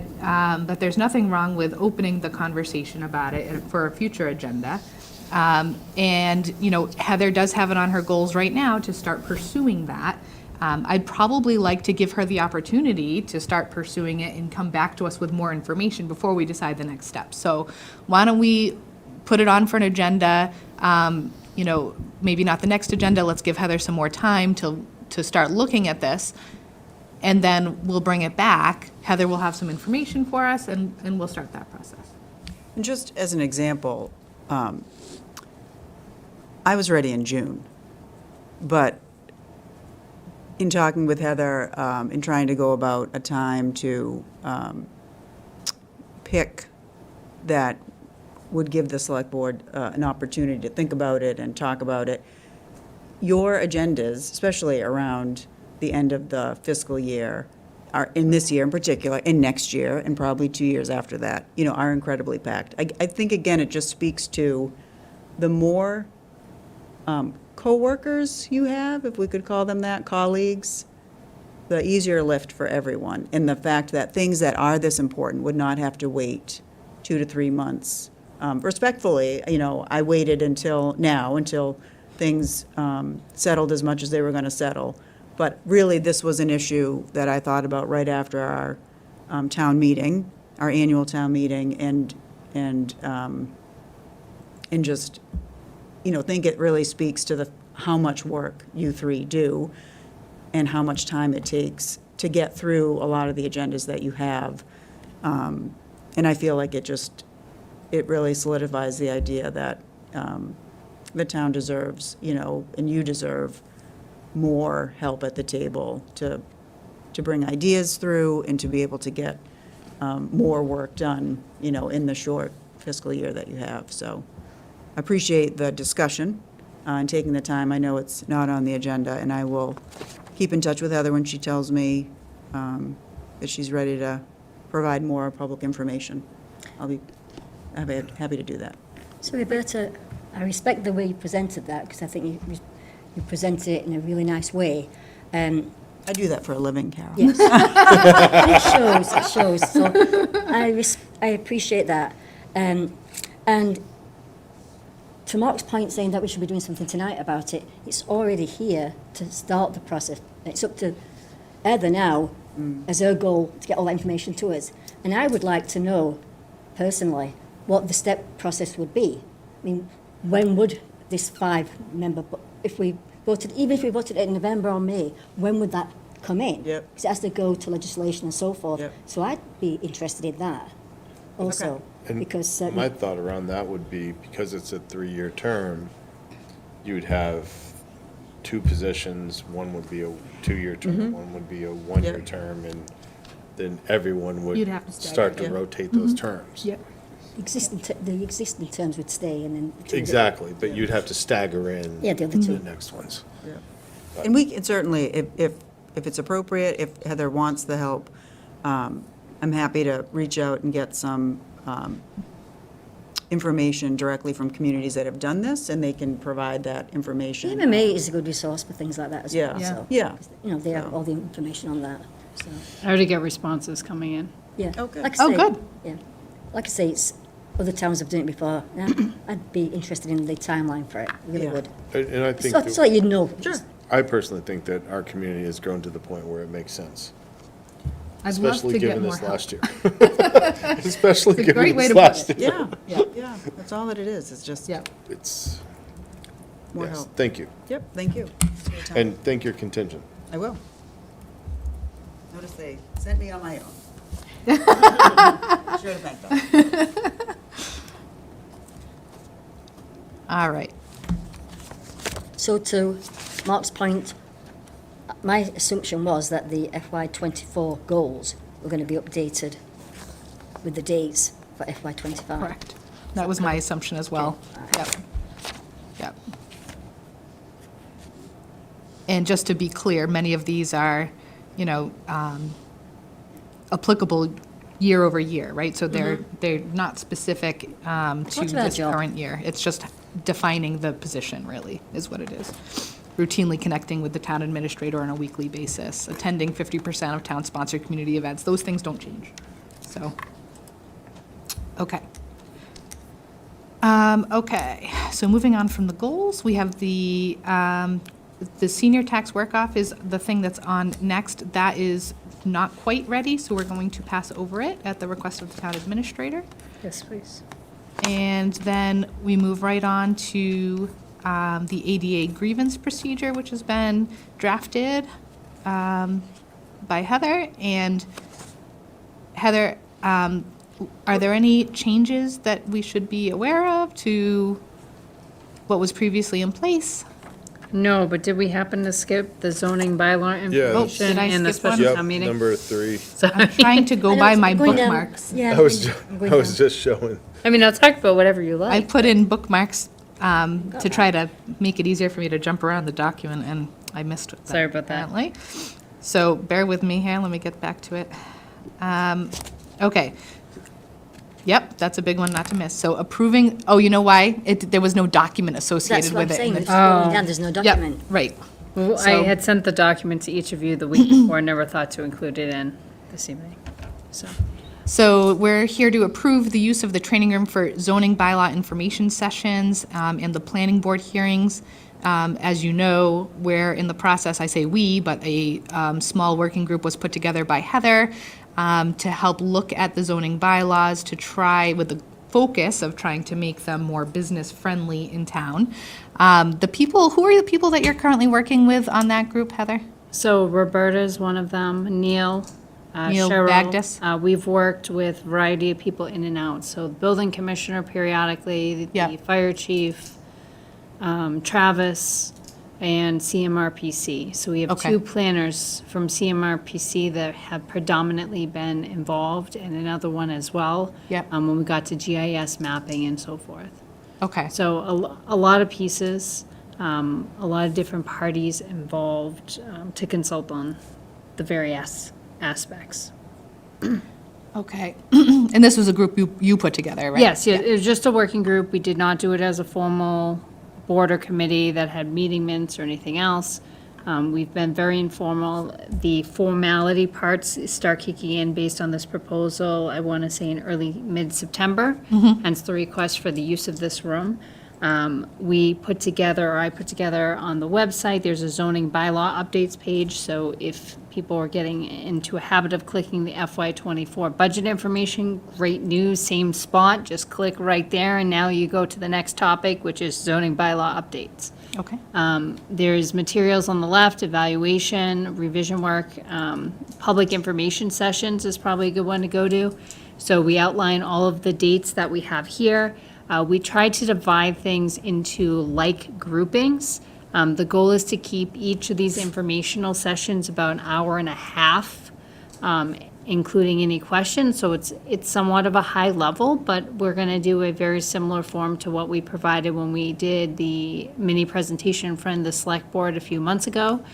there's nothing wrong with opening the conversation about it for a future agenda. And, you know, Heather does have it on her goals right now to start pursuing that. I'd probably like to give her the opportunity to start pursuing it and come back to us with more information before we decide the next step. So why don't we put it on for an agenda, you know, maybe not the next agenda, let's give Heather some more time to start looking at this, and then we'll bring it back. Heather will have some information for us, and we'll start that process. And just as an example, I was ready in June, but in talking with Heather, in trying to go about a time to pick that would give the select board an opportunity to think about it and talk about it, your agendas, especially around the end of the fiscal year, are, in this year in particular, and next year, and probably 2 years after that, you know, are incredibly packed. I think, again, it just speaks to the more coworkers you have, if we could call them that, colleagues, the easier lift for everyone. And the fact that things that are this important would not have to wait 2 to 3 months. Respectfully, you know, I waited until things settled as much as they were going to settle. But really, this was an issue that I thought about right after our town meeting, our annual town meeting, and just, you know, think it really speaks to how much work you three do and how much time it takes to get through a lot of the agendas that you have. And I feel like it really solidifies the idea that the town deserves, you know, and you deserve more help at the table to bring ideas through and to be able to get more work done, you know, in the short fiscal year that you have. So I appreciate the discussion and taking the time. I know it's not on the agenda, and I will keep in touch with Heather when she tells me that she's ready to provide more public information. I'll be happy to do that. So Roberta, I respect the way you presented that, because I think you presented it in a really nice way. I do that for a living, Carol. Yes. It shows. So I appreciate that. And to Mark's point, saying that we should be doing something tonight about it, it's already here to start the process. It's up to Heather now, as her goal, to get all that information to us. And I would like to know, personally, what the step process would be. I mean, when would this 5-member, even if we voted in November or May, when would that come in? Yep. Because it has to go to legislation and so forth. Yep. So I'd be interested in that also. And Because my thought around that would be, because it's a 3-year term, you'd have 2 positions, one would be a 2-year term, one would be a 1-year Yep. term, and then everyone would You'd have to stagger start it. to Yep. rotate those terms. Yep. the existing terms would stay, and then Exactly, but you'd have to stagger in Yeah, the other two. the next ones. And we can certainly, if it's appropriate, if Heather wants the help, I'm happy to reach out and get some information directly from communities that have done this, and they can provide that information. The MMA is a good resource for things like that as well. Yeah, So, yeah. you know, they have all the information on that. So I already get responses coming in. yeah. Oh, good. Like I Oh, say, good. Yeah, like I say, it's other towns have done it before. Yeah, I'd be interested in the timeline for it. I really Yeah. would. And I think, So that- you'd know. Sure. I personally think that our community has grown to the point where it makes sense. I'd love Especially to get given more this help. last year. Especially It's a given great way this to put last it. year. Yeah, yeah, that's all that it is, it's just Yep. It's, more yes, help. thank you. Yep, thank you. for your time. And thank your contingent. I will. Notice they sent me on my own. Sure to thank them. All right. So to Mark's point, my assumption was that the FY24 goals were going to be updated with the dates for FY25. Correct. That was my assumption as well. Yep. Yep. And just to be clear, many of these are, you know, applicable year over year, right? So they're not specific to What's about this job? current year. It's just defining the position, really, is what it is. Routinely connecting with the town administrator on a weekly basis, attending 50% of town-sponsored community events. Those things don't change. So, okay. Okay, so moving on from the goals, we have the senior tax work-off is the thing that's on next. That is not quite ready, so we're going to pass over it at the request of the town administrator. Yes, please. And then we move right on to the ADA grievance procedure, which has been drafted by Heather. And Heather, are there any changes that we should be aware of to what was previously in place? No, but did we happen to skip the zoning bylaw information did I and the skip one? special town meeting? Number 3. I'm trying to go by my bookmarks. I was just showing. I mean, I'll talk about whatever you I like. put in bookmarks to try to make it easier for me to jump around the document, and I missed that. Sorry about that. Apparently. So bear with me here, let me get back to it. Okay. Yep, that's a big one not to miss. So approving, oh, you know why? There was no document That's associated what I'm with it. saying, in it's the- going down, there's no Yep, document. right. Well, I So- had sent the document to each of you the week before, never thought to include it in this evening, so. So we're here to approve the use of the training room for zoning bylaw information sessions and the planning board hearings. As you know, we're in the process, I say we, but a small working group was put together by Heather to help look at the zoning bylaws, to try, with the focus of trying to make them more business-friendly in town. Who are the people that you're currently working with on that group, Heather? So Roberta's one of them, Neil, Neil Cheryl. Bagdis? We've worked with a variety of people in and out, so the building commissioner periodically, Yeah. the fire chief, Travis, and CMRPC. So we have Okay. 2 planners from CMRPC that have predominantly been involved, and another one as well. Yep. When we got to GIS mapping and so forth. Okay. So a lot of pieces, a lot of different parties involved to consult on the various aspects. Okay. And this was a group you put together, right? Yes, yeah, it was just a working group. We did not do it as a formal board or committee that had meeting minutes or anything else. We've been very informal. The formality parts start kicking in based on this proposal, I want to say in early, mid-September, hence the request for the use of this room. I put together on the website, there's a zoning bylaw updates page, so if people are getting into a habit of clicking the FY24 budget information, great news, same spot, just click right there, and now you go to the next topic, which is zoning bylaw updates. Okay. There's materials on the left, evaluation, revision work, public information sessions is probably a good one to go to. So we outline all of the dates that we have here. We try to divide things into like groupings. The goal is to keep each of these informational sessions about an hour and a half, including any questions. So it's somewhat of a high level, but we're going to do a very similar form to what we provided when we did the mini presentation in front of the select board a few months ago.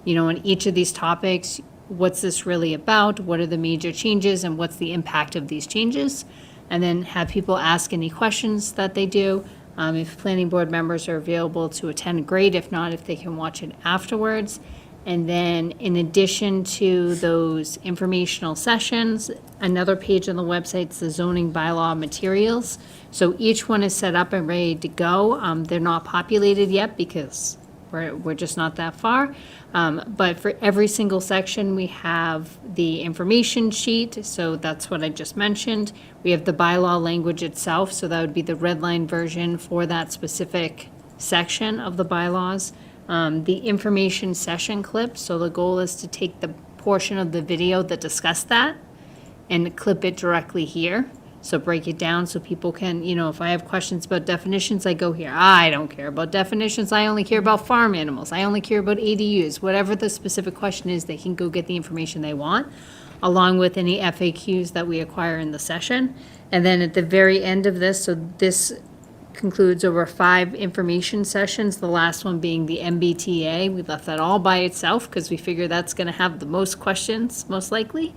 You know, in each of these topics, what's this really about? What are the major changes and what's the impact of these changes? And then have people ask any questions that they do. If planning board members are available to attend, great. If not, if they can watch it afterwards. And then in addition to those informational sessions, another page on the website's the zoning bylaw materials. So each one is set up and ready to go. They're not populated yet because we're just not that far. But for every single section, we have the information sheet, so that's what I just mentioned. We have the bylaw language itself, so that would be the red line version for that specific section of the bylaws. The information session clip, so the goal is to take the portion of the video that discussed that and clip it directly here. So break it down so people can, you know, if I have questions about definitions, I go here. I don't care about definitions. I only care about farm animals. I only care about ADUs. Whatever the specific question is, they can go get the information they want, along with any FAQs that we acquire in the session. And then at the very end of this, so this concludes over 5 information sessions, the last one being the MBTA. We left that all by itself because we figure that's going to have the most questions, most likely.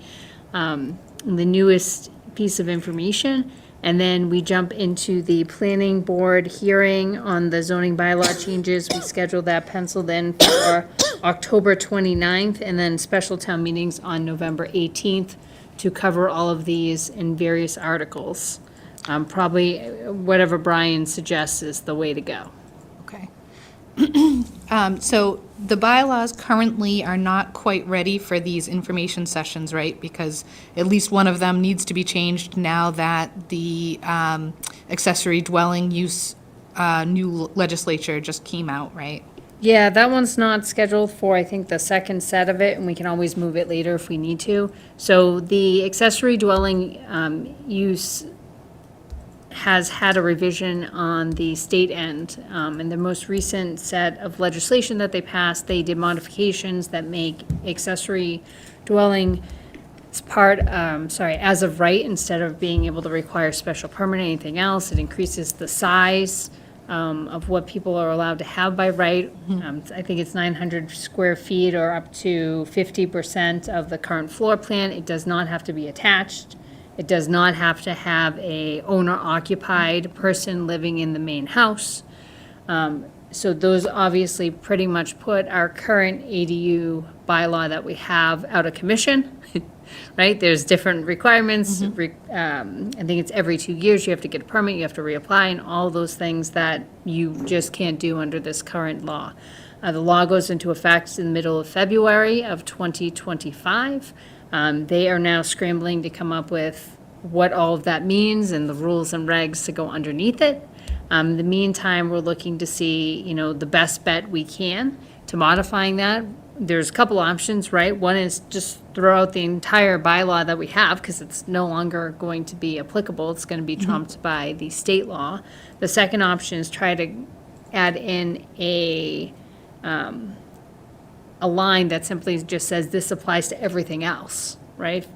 The newest piece of information, and then we jump into the planning board hearing on the zoning bylaw changes. We schedule that penciled in for October 29th, and then special town meetings on November 18th to cover all of these in various articles. probably whatever Brian suggests is the way to go. Okay. So the bylaws currently are not quite ready for these information sessions, right? Because at least one of them needs to be changed now that the accessory dwelling use new legislature just came out, right? Yeah, that one's not scheduled for, I think, the second set of it, and we can always move it later if we need to. So the accessory dwelling use has had a revision on the state end. In the most recent set of legislation that they passed, they did modifications that make accessory dwelling as of right, instead of being able to require special permit or anything else. It increases the size of what people are allowed to have by right. I think it's 900 square feet or up to 50% of the current floor plan. It does not have to be attached. It does not have to have a owner-occupied person living in the main house. So those obviously pretty much put our current ADU bylaw that we have out of commission, right? There's different requirements. I think it's every 2 years you have to get a permit, you have to reapply, and all those things that you just can't do under this current law. The law goes into effect in the middle of February of 2025. They are now scrambling to come up with what all of that means and the rules and regs to go underneath it. In the meantime, we're looking to see, the best bet we can to modifying that. There's a couple options, right? One is just throw out the entire bylaw that we have because it's no longer going to be applicable. It's going to be trumped by the state law. The second option is try to add in a line that simply just says this applies to everything else, right?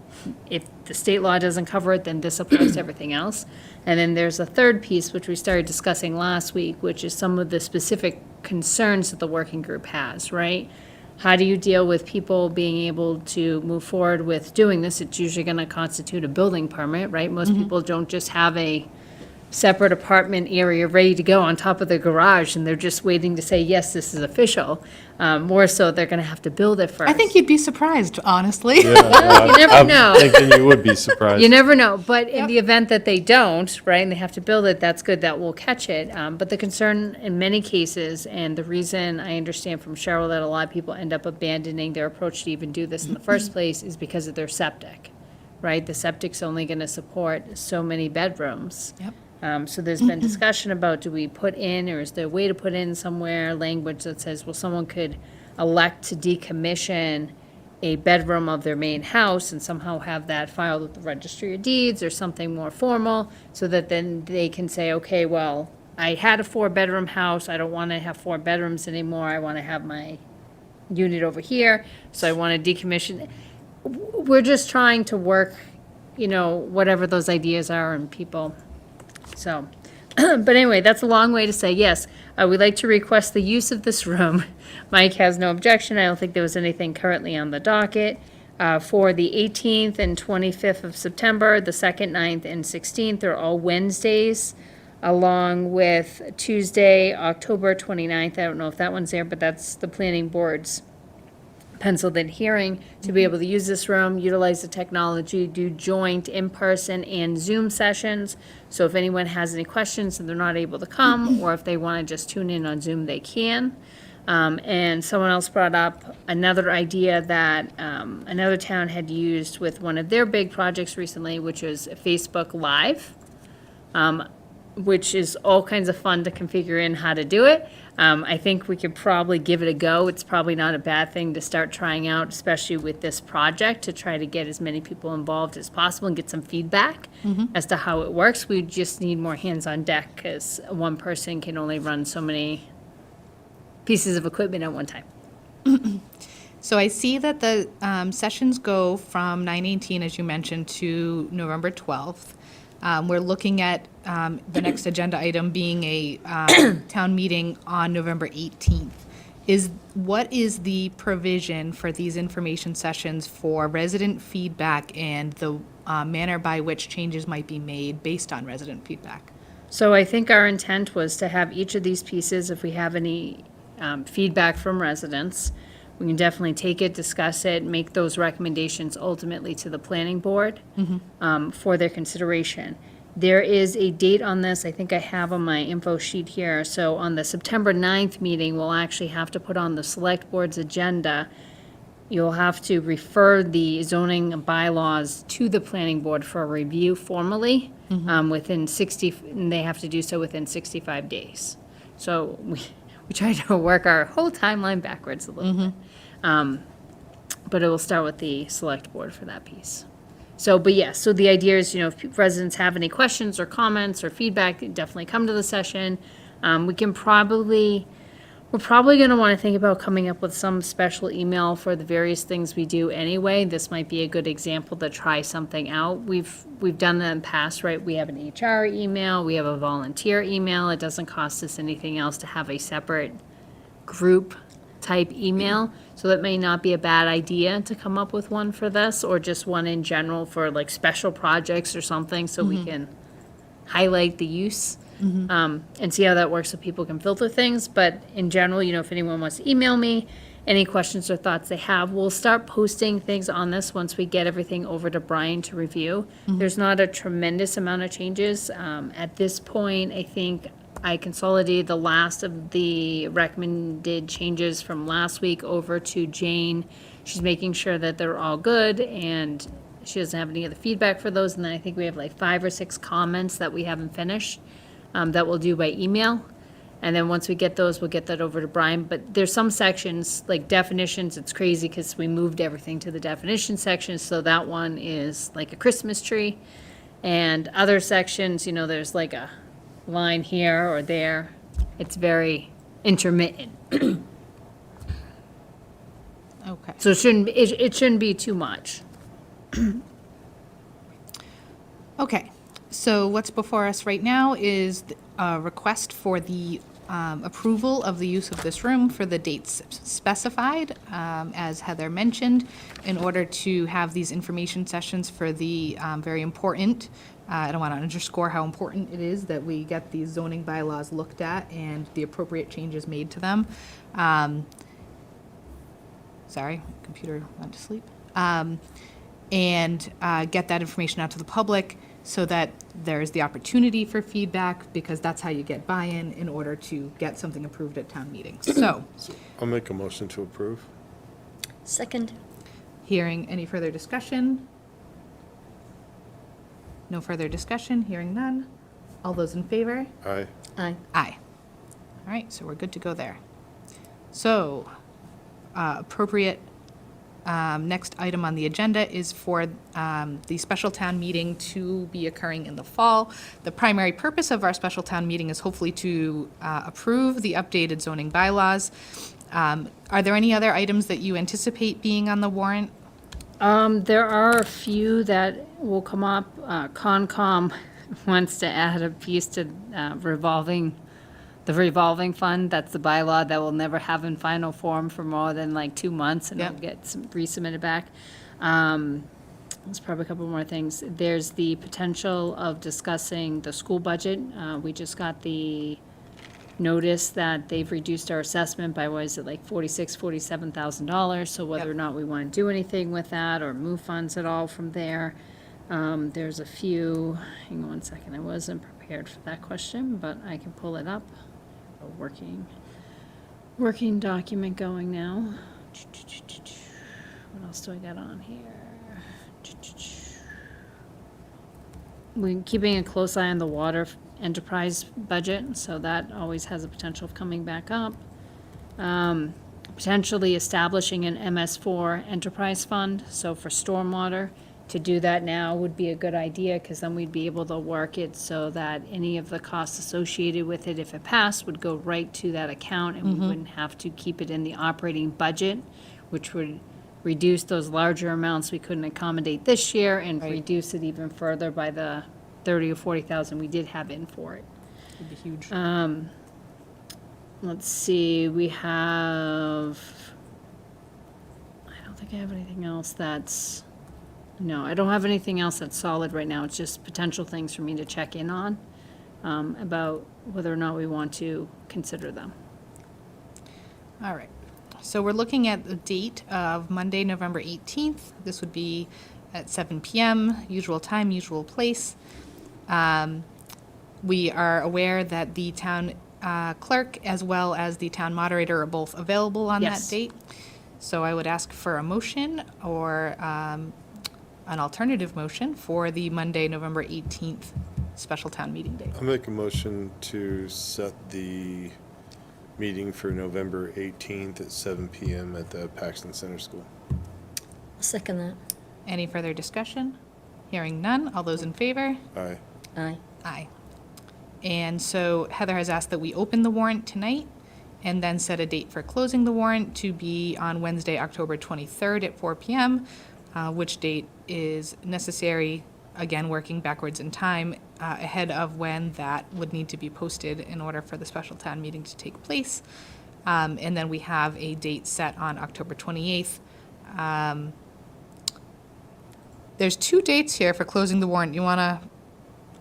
If the state law doesn't cover it, then this applies to everything else. And then there's a third piece, which we started discussing last week, which is some of the specific concerns that the working group has, right? How do you deal with people being able to move forward with doing this? It's usually going to constitute a building permit, right? Most people don't just have a separate apartment area ready to go on top of their garage, and they're just waiting to say, yes, this is official. More so, they're going to have to build it first. I think you'd be surprised, honestly. You never know. I'm thinking you would be surprised. You never know, but in the event that they don't, right, and they have to build it, that's good, that will catch it. But the concern in many cases, and the reason I understand from Cheryl that a lot of people end up abandoning their approach to even do this in the first place is because of their septic, right? The septic's only going to support so many bedrooms. Yep. So there's been discussion about, do we put in, or is there a way to put in somewhere language that says, well, someone could elect to decommission a bedroom of their main house and somehow have that filed with the registry of deeds or something more formal, so that then they can say, okay, well, I had a 4-bedroom house, I don't want to have 4 bedrooms anymore, I want to have my unit over here, so I want to decommission. We're just trying to work, whatever those ideas are and people. So, but anyway, that's a long way to say, yes, we'd like to request the use of this room. Mike has no objection. I don't think there was anything currently on the docket. For the 18th and 25th of September, the 2nd, 9th, and 16th are all Wednesdays, along with Tuesday, October 29th. I don't know if that one's there, but that's the planning board's penciled in hearing to be able to use this room, utilize the technology, do joint in-person and Zoom sessions. So if anyone has any questions and they're not able to come, or if they want to just tune in on Zoom, they can. And someone else brought up another idea that another town had used with one of their big projects recently, which was Facebook Live, which is all kinds of fun to configure in how to do it. I think we could probably give it a go. It's probably not a bad thing to start trying out, especially with this project, to try to get as many people involved as possible and get some feedback as to how it works. We just need more hands on deck because one person can only run so many pieces of equipment at one time. So I see that the sessions go from 9/18, as you mentioned, to November 12th. We're looking at the next agenda item being a town meeting on November 18th. What is the provision for these information sessions for resident feedback and the manner by which changes might be made based on resident feedback? So I think our intent was to have each of these pieces, if we have any feedback from residents, we can definitely take it, discuss it, make those recommendations ultimately to the planning board for their consideration. There is a date on this, I think I have on my info sheet here. So on the September 9th meeting, we'll actually have to put on the select board's agenda. You'll have to refer the zoning bylaws to the planning board for a review formally, within 60, and they have to do so within 65 days. So we try to work our whole timeline backwards a little bit. But it will start with the select board for that piece. So, but yes, so the idea is, if residents have any questions or comments or feedback, definitely come to the session. We're probably going to want to think about coming up with some special email for the various things we do anyway. This might be a good example to try something out. We've done that in the past, right? We have an HR email, we have a volunteer email. It doesn't cost us anything else to have a separate group type email. So that may not be a bad idea to come up with one for this, or just one in general for like special projects or something, so we can highlight the use. And see how that works so people can filter things. But in general, if anyone wants to email me, any questions or thoughts they have, we'll start posting things on this once we get everything over to Brian to review. There's not a tremendous amount of changes. At this point, I think I consolidated the last of the recommended changes from last week over to Jane. She's making sure that they're all good and she doesn't have any other feedback for those. And then I think we have like 5 or 6 comments that we haven't finished. That we'll do by email. And then once we get those, we'll get that over to Brian. But there's some sections, like definitions, it's crazy because we moved everything to the definition section. So that one is like a Christmas tree. And other sections, there's like a line here or there. It's very intermittent. Okay. So it shouldn't be too much. Okay, so what's before us right now is a request for the approval of the use of this room for the dates specified, as Heather mentioned, in order to have these information sessions for the very important, I don't want to underscore how important it is that we get these zoning bylaws looked at and the appropriate changes made to them. Sorry, computer went to sleep. And get that information out to the public so that there's the opportunity for feedback, because that's how you get buy-in in order to get something approved at town meetings. So, I'll make a motion to approve. Second. hearing any further discussion? No further discussion, hearing none. All those in favor? Aye. Aye. Aye. All right, so we're good to go there. So, appropriate, next item on the agenda is for the special town meeting to be occurring in the fall. The primary purpose of our special town meeting is hopefully to approve the updated zoning bylaws. Are there any other items that you anticipate being on the warrant? There are a few that will come up. Concom wants to add a piece to the revolving fund. That's the bylaw that will never have in final form for more than like 2 months, and it'll Yep. get resubmitted back. There's probably a couple more things. There's the potential of discussing the school budget. We just got the notice that they've reduced our assessment by, what is it, like $47,000. So whether or not we want to do anything with that or move funds at all from there. There's a few, hang on one second, I wasn't prepared for that question, but I can pull it up. A working document going now. What else do I got on here? We're keeping a close eye on the water enterprise budget, so that always has a potential of coming back up. Potentially establishing an MS4 enterprise fund, so for stormwater. To do that now would be a good idea, because then we'd be able to work it so that any of the costs associated with it, if it passed, would go right to that account, and we wouldn't have to keep it in the operating budget, which would reduce those larger amounts we couldn't accommodate this year, and Right. reduce it even further by the 30 or 40,000 we did have in for it. Would be huge. Let's see, we have, I don't think I have anything else that's, no, I don't have anything else that's solid right now. It's just potential things for me to check in on, about whether or not we want to consider them. All right. So we're looking at the date of Monday, November 18th. This would be at 7 PM, usual time, usual place. We are aware that the town clerk as well as the town moderator are both available on that Yes. date. So I would ask for a motion or an alternative motion for the Monday, November 18th special town meeting date. I'll make a motion to set the meeting for November 18th at 7 PM at the Paxton Center School. I'll second that. Any further discussion? Hearing none. All those in favor? Aye. Aye. Aye. And so Heather has asked that we open the warrant tonight and then set a date for closing the warrant to be on Wednesday, October 23rd at 4 PM, which date is necessary, again, working backwards in time, ahead of when that would need to be posted in order for the special town meeting to take place. And then we have a date set on October 28th. There's two dates here for closing the warrant. You want to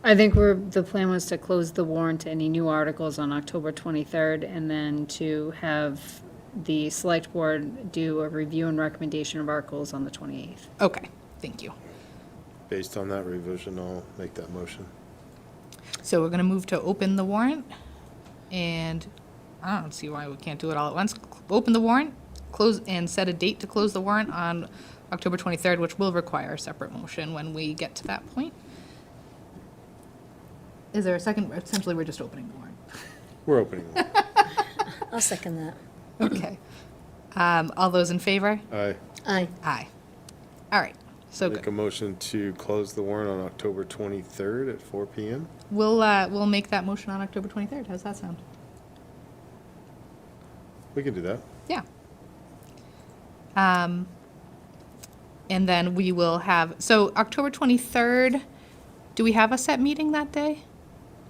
I think the plan was to close the warrant to any new articles on October 23rd, and then to have the select board do a review and recommendation of articles on the 28th. Okay, thank you. Based on that revision, I'll make that motion. So we're going to move to open the warrant, and I don't see why we can't do it all at once. Open the warrant, close, and set a date to close the warrant on October 23rd, which will require a separate motion when we get to that point. Is there a second? Essentially, we're just opening the warrant. We're opening one. I'll second that. Okay. All those in favor? Aye. Aye. Aye. All right, so Make a good. motion to close the warrant on October 23rd at 4 PM. We'll make that motion on October 23rd. How's that sound? We can do that. Yeah. And then we will have, so October 23rd, do we have a set meeting that day?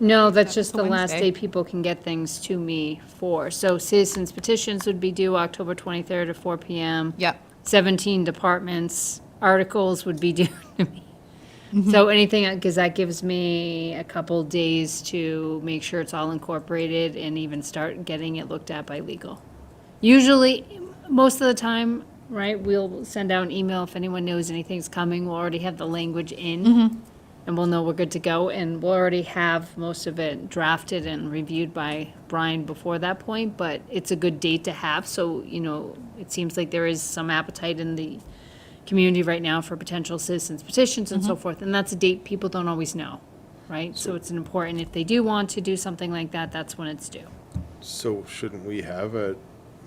No, that's That's just a the last Wednesday. day people can get things to me for. So citizens petitions would be due October 23rd at 4 PM. Yep. 17 departments, articles would be due to me. So anything, because that gives me a couple days to make sure it's all incorporated and even start getting it looked at by legal. Usually, most of the time, right, we'll send out an email if anyone knows anything's coming. We'll already have the language in, and we'll know we're good to go. And we'll already have most of it drafted and reviewed by Brian before that point, but it's a good date to have. So, it seems like there is some appetite in the community right now for potential citizens petitions and so forth. And that's a date people don't always know, right? So it's important, if they do want to do something like that, that's when it's due. So shouldn't we have a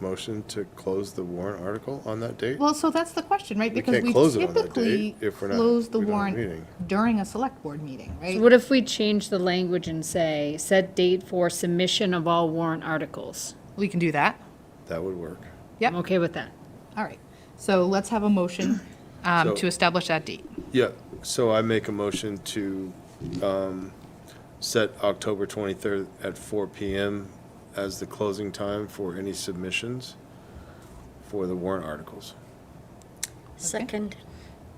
motion to close the warrant article on that date? Well, so that's the question, right? We Because can't we close it on that typically date if we're not- close the we don't have a warrant meeting. during a select board meeting, right? What if we change the language and say, set date for submission of all warrant articles? We can do that. That would work. Yep. I'm okay with that. All right. So let's have a motion So- to establish that date. Yeah, so I make a motion to set October 23rd at 4 PM as the closing time for any submissions for the warrant articles. Second.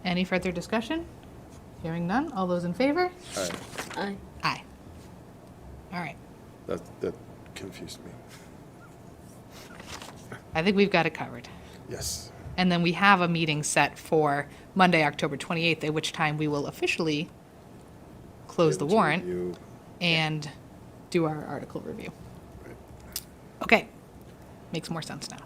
Any further discussion? Hearing none. All those in favor? All right, Aye. Aye. All right. that confused me. I think we've got it covered. Yes. And then we have a meeting set for Monday, October 28th, at which time we will officially close the Able to warrant review. and do our article review. Okay. Makes more sense now.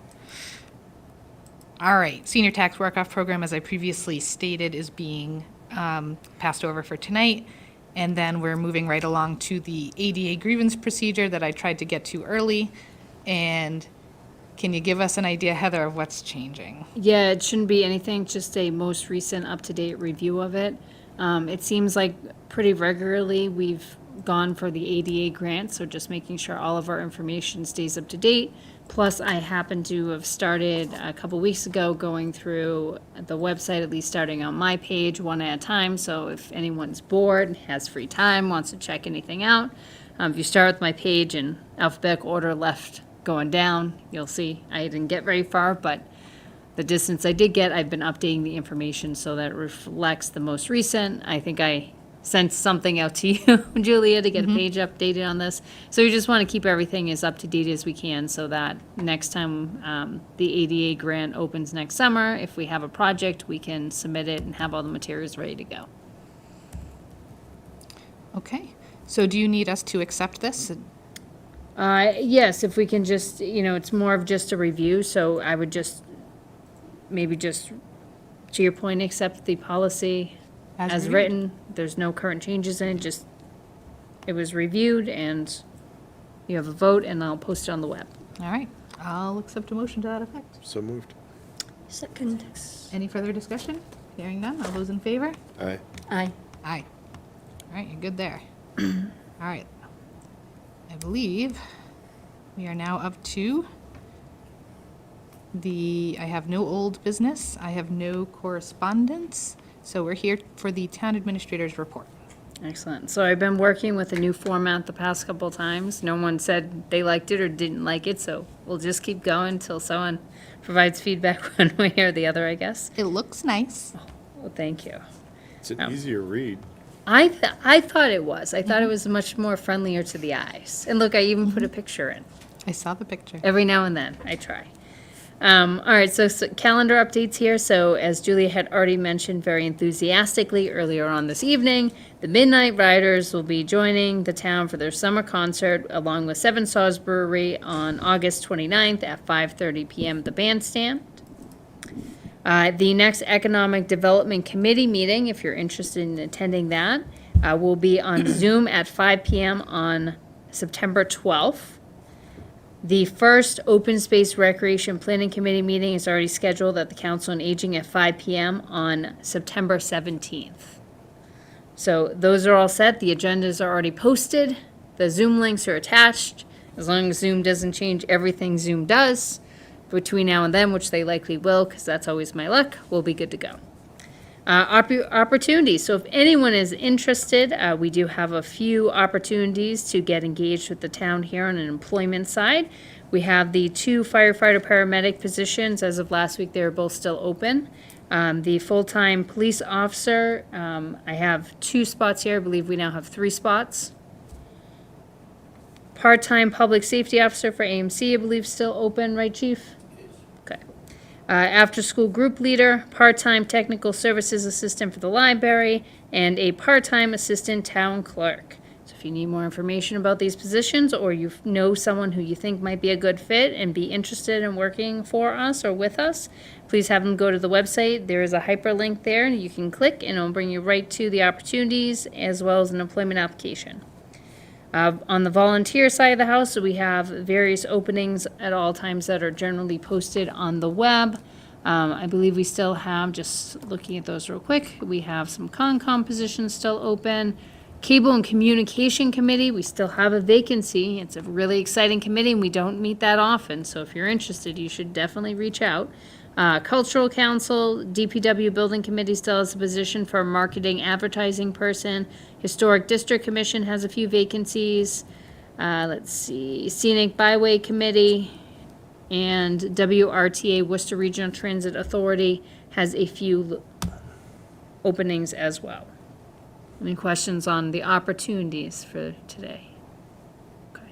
All right, senior tax work-off program, as I previously stated, is being passed over for tonight. And then we're moving right along to the ADA grievance procedure that I tried to get to early. And can you give us an idea, Heather, of what's changing? Yeah, it shouldn't be anything, just a most recent up-to-date review of it. It seems like pretty regularly we've gone for the ADA grant, so just making sure all of our information stays up to date. Plus, I happen to have started a couple weeks ago going through the website, at least starting on my page, one at a time. So if anyone's bored, has free time, wants to check anything out, if you start with my page in alphabetical order left going down, you'll see I didn't get very far, but the distance I did get, I've been updating the information so that it reflects the most recent. I think I sent something out to you, Julia, to get a page updated on this. So we just want to keep everything as up to date as we can so that next time the ADA grant opens next summer, if we have a project, we can submit it and have all the materials ready to go. Okay, so do you need us to accept this? Yes, if we can just, it's more of just a review, so I would just, maybe just, to your point, accept the policy As as reviewed. written. There's no current changes in it, just, it was reviewed, and you have a vote, and I'll post it on the web. All right, I'll accept a motion to that effect. So moved. Second. Any further discussion? Hearing none, all those in favor? Aye. Aye. Aye. All right, you're good there. All right. I believe we are now up to I have no old business, I have no correspondence, so we're here for the town administrator's report. Excellent. So I've been working with a new format the past couple times. No one said they liked it or didn't like it, so we'll just keep going until someone provides feedback one way or the other, I guess. It looks nice. Well, thank you. It's an easier read. I thought it was. I thought it was much more friendlier to the eyes. And look, I even put a picture in. I saw the picture. Every now and then, I try. All right, so calendar updates here. So as Julia had already mentioned very enthusiastically earlier on this evening, the Midnight Riders will be joining the town for their summer concert along with Seven Stars Brewery on August 29th at 5:30 p.m. at the bandstand. The next Economic Development Committee meeting, if you're interested in attending that, will be on Zoom at 5 p.m. on September 12th. The first Open Space Recreation Planning Committee meeting is already scheduled at the Council on Aging at 5 p.m. on September 17th. So those are all set. The agendas are already posted. The Zoom links are attached. As long as Zoom doesn't change everything Zoom does between now and then, which they likely will, because that's always my luck, we'll be good to go. Opportunities. So if anyone is interested, we do have a few opportunities to get engaged with the town here on an employment side. We have the 2 firefighter paramedic positions. As of last week, they were both still open. The full-time police officer, I have 2 spots here. I believe we now have 3 spots. Part-time public safety officer for AMC, I believe, still open, right, Chief? Okay. After-school group leader, part-time technical services assistant for the library, and a part-time assistant town clerk. So if you need more information about these positions, or you know someone who you think might be a good fit and be interested in working for us or with us, please have them go to the website. There is a hyperlink there, and you can click, and it'll bring you right to the opportunities as well as an employment application. On the volunteer side of the house, so we have various openings at all times that are generally posted on the web. I believe we still have, just looking at those real quick, we have some Concom positions still open. Cable and Communication Committee, we still have a vacancy. It's a really exciting committee, and we don't meet that often, so if you're interested, you should definitely reach out. Cultural Council, DPW Building Committee still has a position for a marketing advertising person. Historic District Commission has a few vacancies. Let's see, Scenic Byway Committee and WRTA, Worcester Regional Transit Authority, has a few openings as well. Any questions on the opportunities for today? Okay,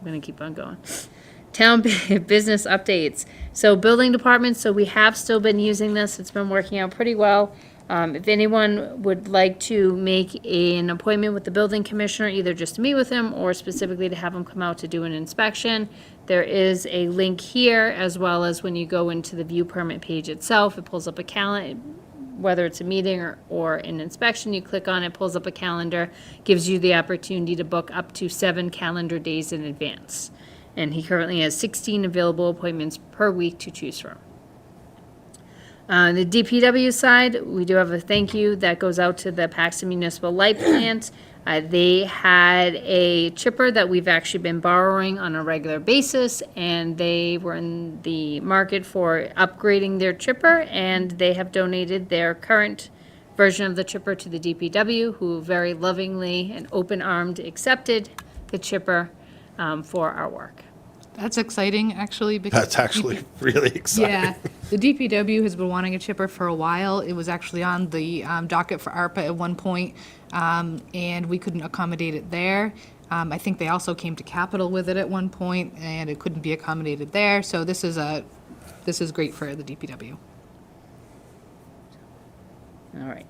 I'm gonna keep on going. Town business updates. So building departments, so we have still been using this. It's been working out pretty well. If anyone would like to make an appointment with the building commissioner, either just to meet with him or specifically to have him come out to do an inspection, there is a link here, as well as when you go into the view permit page itself, it pulls up a calendar. Whether it's a meeting or an inspection, you click on it, pulls up a calendar, gives you the opportunity to book up to 7 calendar days in advance. And he currently has 16 available appointments per week to choose from. On the DPW side, we do have a thank you that goes out to the Paxton Municipal Light Plant. They had a chipper that we've actually been borrowing on a regular basis, and they were in the market for upgrading their chipper, and they have donated their current version of the chipper to the DPW, who very lovingly and open-armed accepted the chipper for our work. That's exciting, actually, because. That's actually really exciting. Yeah, the DPW has been wanting a chipper for a while. It was actually on the docket for ARPA at one point, and we couldn't accommodate it there. I think they also came to Capitol with it at one point, and it couldn't be accommodated there. So this is great for the DPW. All right.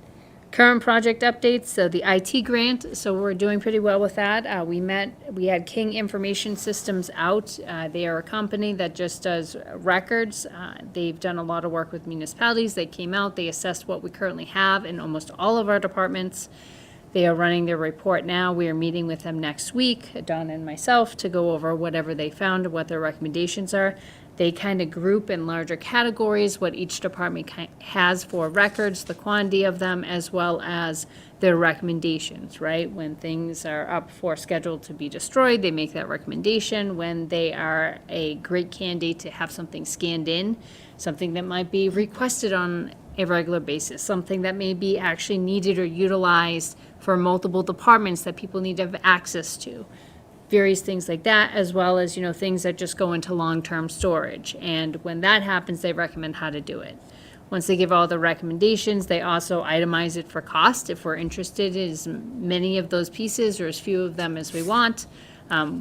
Current project updates, so the IT grant, so we're doing pretty well with that. We had King Information Systems out. They are a company that just does records. They've done a lot of work with municipalities. They came out, they assessed what we currently have in almost all of our departments. They are running their report now. We are meeting with them next week, Dawn and myself, to go over whatever they found, what their recommendations are. They kind of group in larger categories what each department has for records, the quantity of them, as well as their recommendations, right? When things are up for schedule to be destroyed, they make that recommendation. When they are a great candidate to have something scanned in, something that might be requested on a regular basis, something that may be actually needed or utilized for multiple departments that people need to have access to. Various things like that, as well as, things that just go into long-term storage. And when that happens, they recommend how to do it. Once they give all the recommendations, they also itemize it for cost. If we're interested in as many of those pieces or as few of them as we want,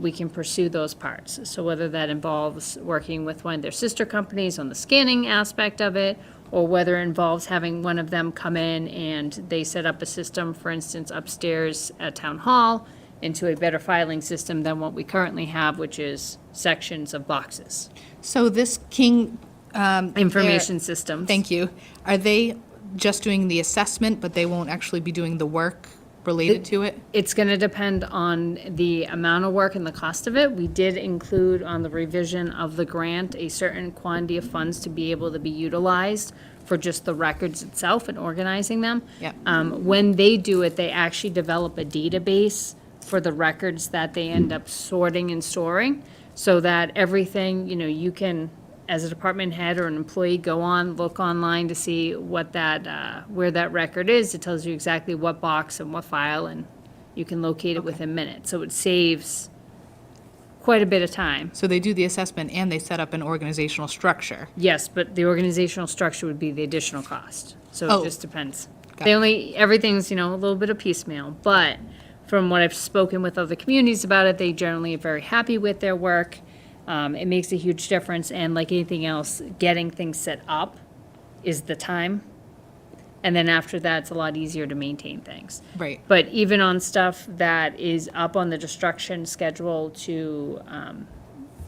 we can pursue those parts. So whether that involves working with one of their sister companies on the scanning aspect of it, or whether it involves having one of them come in and they set up a system, for instance, upstairs at Town Hall, into a better filing system than what we currently have, which is sections of boxes. So this King. Information systems. Thank you. Are they just doing the assessment, but they won't actually be doing the work related to it? It's going to depend on the amount of work and the cost of it. We did include on the revision of the grant a certain quantity of funds to be able to be utilized for just the records itself and organizing them. Yep. When they do it, they actually develop a database for the records that they end up sorting and storing, so that everything, you can, as a department head or an employee, go on, look online to see what that, where that record is. It tells you exactly what box and what file, and you can locate it within minutes. So it saves quite a bit of time. So they do the assessment and they set up an organizational structure. Yes, but the organizational structure would be the additional cost. So Oh. it just depends. Got it. Everything's, a little bit of piecemeal, but from what I've spoken with other communities about it, they generally are very happy with their work. It makes a huge difference, and like anything else, getting things set up is the time. And then after that, it's a lot easier to maintain things. Right. But even on stuff that is up on the destruction schedule to,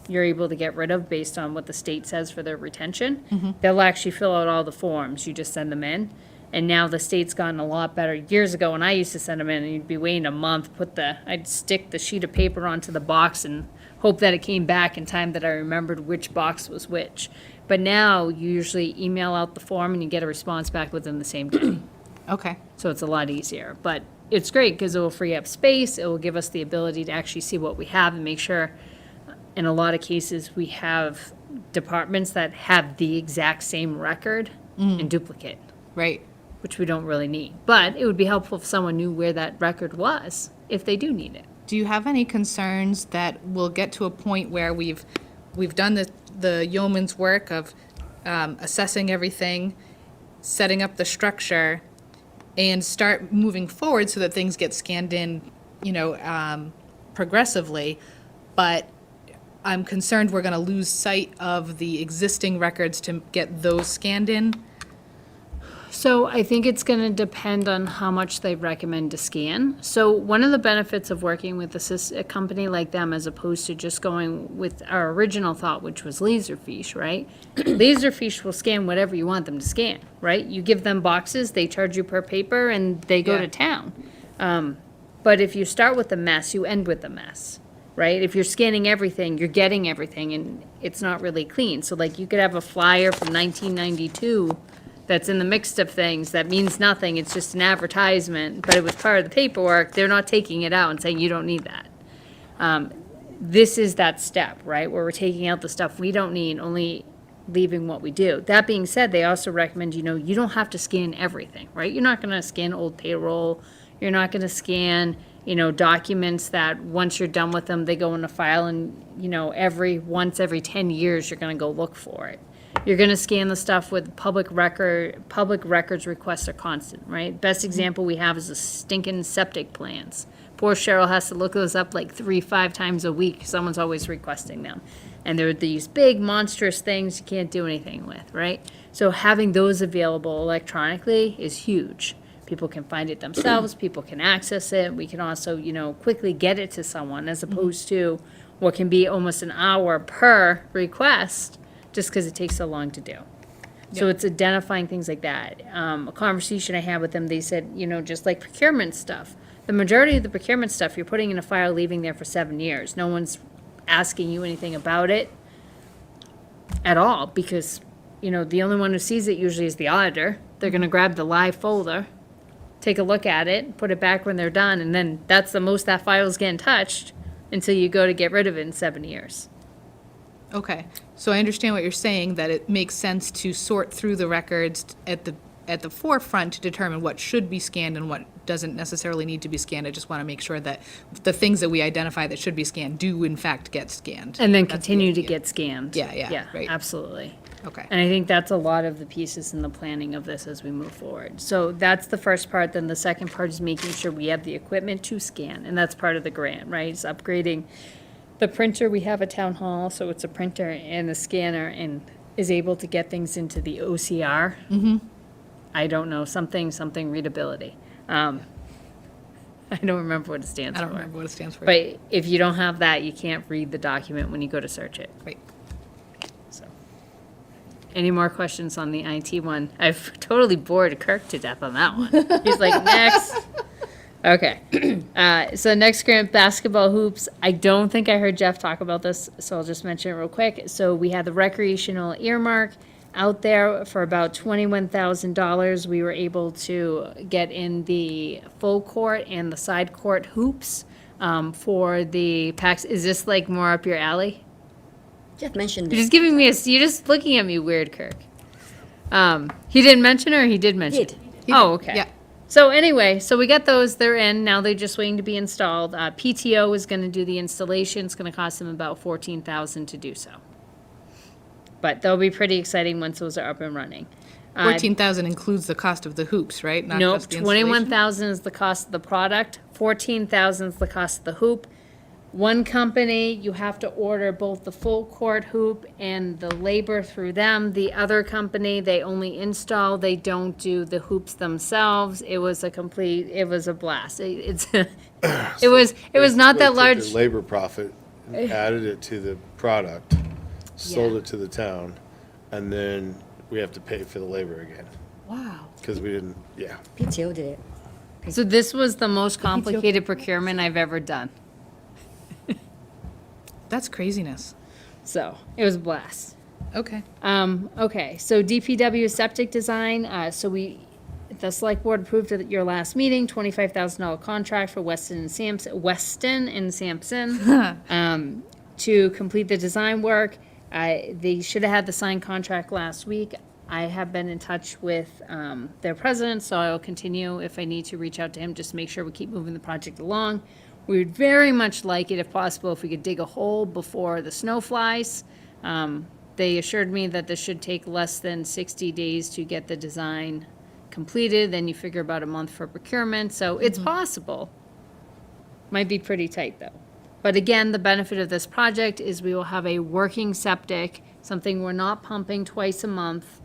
you're able to get rid of based on what the state says for their retention, they'll actually fill out all the forms. You just send them in. And now the state's gotten a lot better. Years ago, when I used to send them in, and you'd be waiting a month, I'd stick the sheet of paper onto the box and hope that it came back in time that I remembered which box was which. But now you usually email out the form and you get a response back within the same day. Okay. So it's a lot easier. But it's great because it will free up space. It will give us the ability to actually see what we have and make sure, in a lot of cases, we have departments that have the exact same record in duplicate, Right. which we don't really need. But it would be helpful if someone knew where that record was, if they do need it. Do you have any concerns that we'll get to a point where we've done the yeoman's work of assessing everything, setting up the structure, and start moving forward so that things get scanned in, progressively, but I'm concerned we're going to lose sight of the existing records to get those scanned in? So I think it's going to depend on how much they recommend to scan. So one of the benefits of working with a company like them as opposed to just going with our original thought, which was Laserfiche, right? Laserfiche will scan whatever you want them to scan, right? You give them boxes, they charge you per paper, and they go Yeah. to town. But if you start with a mess, you end with a mess, right? If you're scanning everything, you're getting everything, and it's not really clean. So like you could have a flyer from 1992 that's in the mix of things that means nothing, it's just an advertisement, but it was part of the paperwork. They're not taking it out and saying you don't need that. This is that step, right, where we're taking out the stuff we don't need, only leaving what we do. That being said, they also recommend, you don't have to scan everything, right? You're not gonna scan old payroll, you're not gonna scan, documents that once you're done with them, they go in a file and, once every 10 years, you're gonna go look for it. You're gonna scan the stuff with public records requests are constant, right? Best example we have is the stinking septic plans. Poor Cheryl has to look those up like 3-5 times a week. Someone's always requesting them. And they're these big monstrous things you can't do anything with, right? So having those available electronically is huge People can find it themselves, people can access it, we can also, you know, quickly get it to someone, as opposed to what can be almost an hour per request, just because it takes so long to do. So it's identifying things like that. A conversation I had with them, they said, you know, just like procurement stuff, the majority of the procurement stuff, you're putting in a file, leaving there for 7 years. No one's asking you anything about it at all, because, you know, the only one who sees it usually is the auditor. They're gonna grab the live folder, take a look at it, put it back when they're done, and then that's the most that file's getting touched until you go to get rid of it in 7 years. Okay, so I understand what you're saying, that it makes sense to sort through the records at the forefront to determine what should be scanned and what doesn't necessarily need to be scanned. I just want to make sure that the things that we identify that should be scanned do in fact get scanned. And then That's the continue to idea. get scanned. Yeah, right. Absolutely. Okay. And I think that's a lot of the pieces in the planning of this as we move forward. So that's the first part. Then the second part is making sure we have the equipment to scan, and that's part of the grant, right? It's upgrading the printer. We have a town hall, so it's a printer and the scanner, and is able to get things into the OCR. I don't know, something readability. I don't remember what it stands I for. don't remember what it stands for. But if you don't have that, you can't read the document when you go to search it. Right. So, any more questions on the IT one? I've totally bored Kirk to death on that one. He's like, next. Okay. So next grant, basketball hoops. I don't think I heard Jeff talk about this, so I'll just mention it real quick. So we had the recreational earmark out there for about $21,000. We were able to get in the full court and the side court hoops for the PAX. Is this like more up your alley? Jeff mentioned You're this. just giving me you're just looking at me weird, Kirk. He didn't mention, or he did mention? Did. Oh, okay. Yeah. So anyway, so we got those, they're in, now they're just waiting to be installed. PTO is gonna do the installation, it's gonna cost them about $14,000 to do so. But they'll be pretty exciting once those are up and running. 14,000 includes the cost of the hoops, right? Not Nope, just the installation? 21,000 is the cost of the product, 14,000 is the cost of the hoop. One company, you have to order both the full court hoop and the labor through them. The other company, they only install, they don't do the hoops themselves. It was a blast. It was not that Basically took large. the labor profit, and added it to the product, sold Yeah. it to the town, and then we have to pay for the labor again. Wow. Because we didn't, yeah. PTO did it. So this was the most complicated procurement I've ever done. That's craziness. So it was a blast. Okay. Okay, so DPW septic design, the select board approved at your last meeting, $25,000 contract for Weston and Sampson, to complete the design work. They should have had the signed contract last week. I have been in touch with, their president, so I will continue if I need to reach out to him, just to make sure we keep moving the project along. We would very much like it, if possible, if we could dig a hole before the snow flies. They assured me that this should take less than 60 days to get the design completed, then you figure about a month for procurement, so it's possible. Might be pretty tight, though. But again, the benefit of this project is we will have a working septic, something we're not pumping twice a month,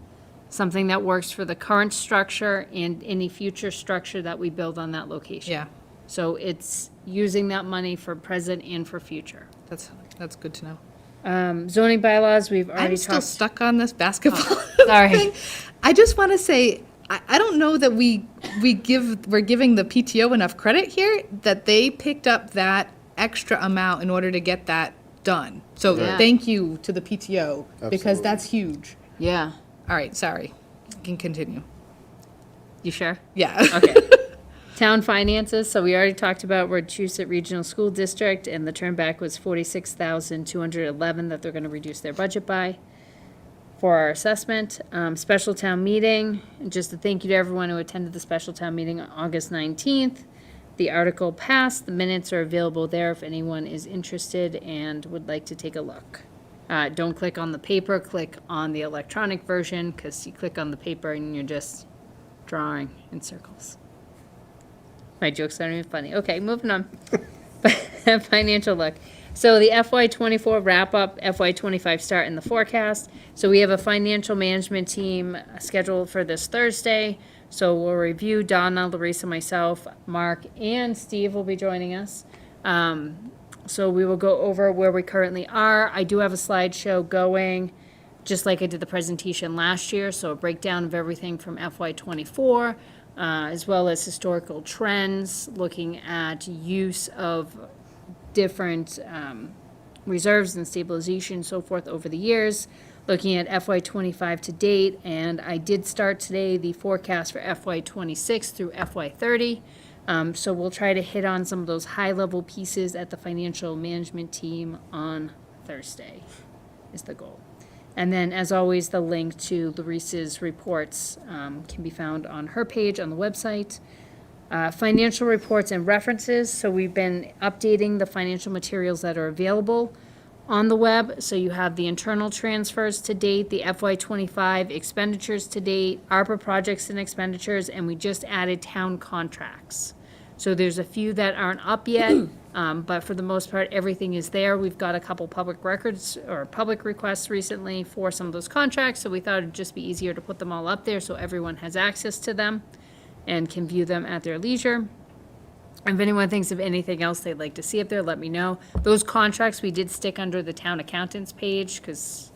something that works for the current structure and any future structure that we build on that location. Yeah, So it's using that money for present and for future. that's good to know. Zoning bylaws, we've already I'm still talked. stuck on this basketball Sorry. thing. I just want to say, I don't know that we're giving the PTO enough credit here, that they picked up that extra amount in order to get that done. So Yeah. thank you to the PTO, because Absolutely. that's huge. Yeah. All right, sorry. You can continue. You sure? Yeah. Okay. Town finances, so we already talked about Wachusett Regional School District, and the turnback was $46,211 that they're gonna reduce their budget by for our assessment. Special town meeting, just a thank you to everyone who attended the special town meeting on August 19th. The article passed, the minutes are available there if anyone is interested and would like to take a look. Don't click on the paper, click on the electronic version, because you click on the paper and you're just drawing in circles. My jokes aren't even funny. Okay, moving on. Financial look. So the FY '24 wrap-up, FY '25 start in the forecast. So we have a financial management team scheduled for this Thursday. So we'll review. Donna, Larissa, myself, Mark, and Steve will be joining us. So we will go over where we currently are. I do have a slideshow going, just like I did the presentation last year, so a breakdown of everything from FY '24, as well as historical trends, looking at use of different reserves and stabilization, so forth, over the years, looking at FY '25 to date, and I did start today the forecast for FY '26 through FY '30. So we'll try to hit on some of those high-level pieces at the financial management team on Thursday, is the goal. And then, as always, the link to Larissa's reports can be found on her page on the website. Financial reports and references, so we've been updating the financial materials that are available on the web. So you have the internal transfers to date, the FY '25 expenditures to date, ARPA projects and expenditures, and we just added town contracts. So there's a few that aren't up yet, but for the most part, everything is there. We've got a couple public records or public requests recently for some of those contracts, so we thought it'd just be easier to put them all up there so everyone has access to them and can view them at their leisure. If anyone thinks of anything else they'd like to see up there, let me know. Those contracts we did stick under the town accountants page, because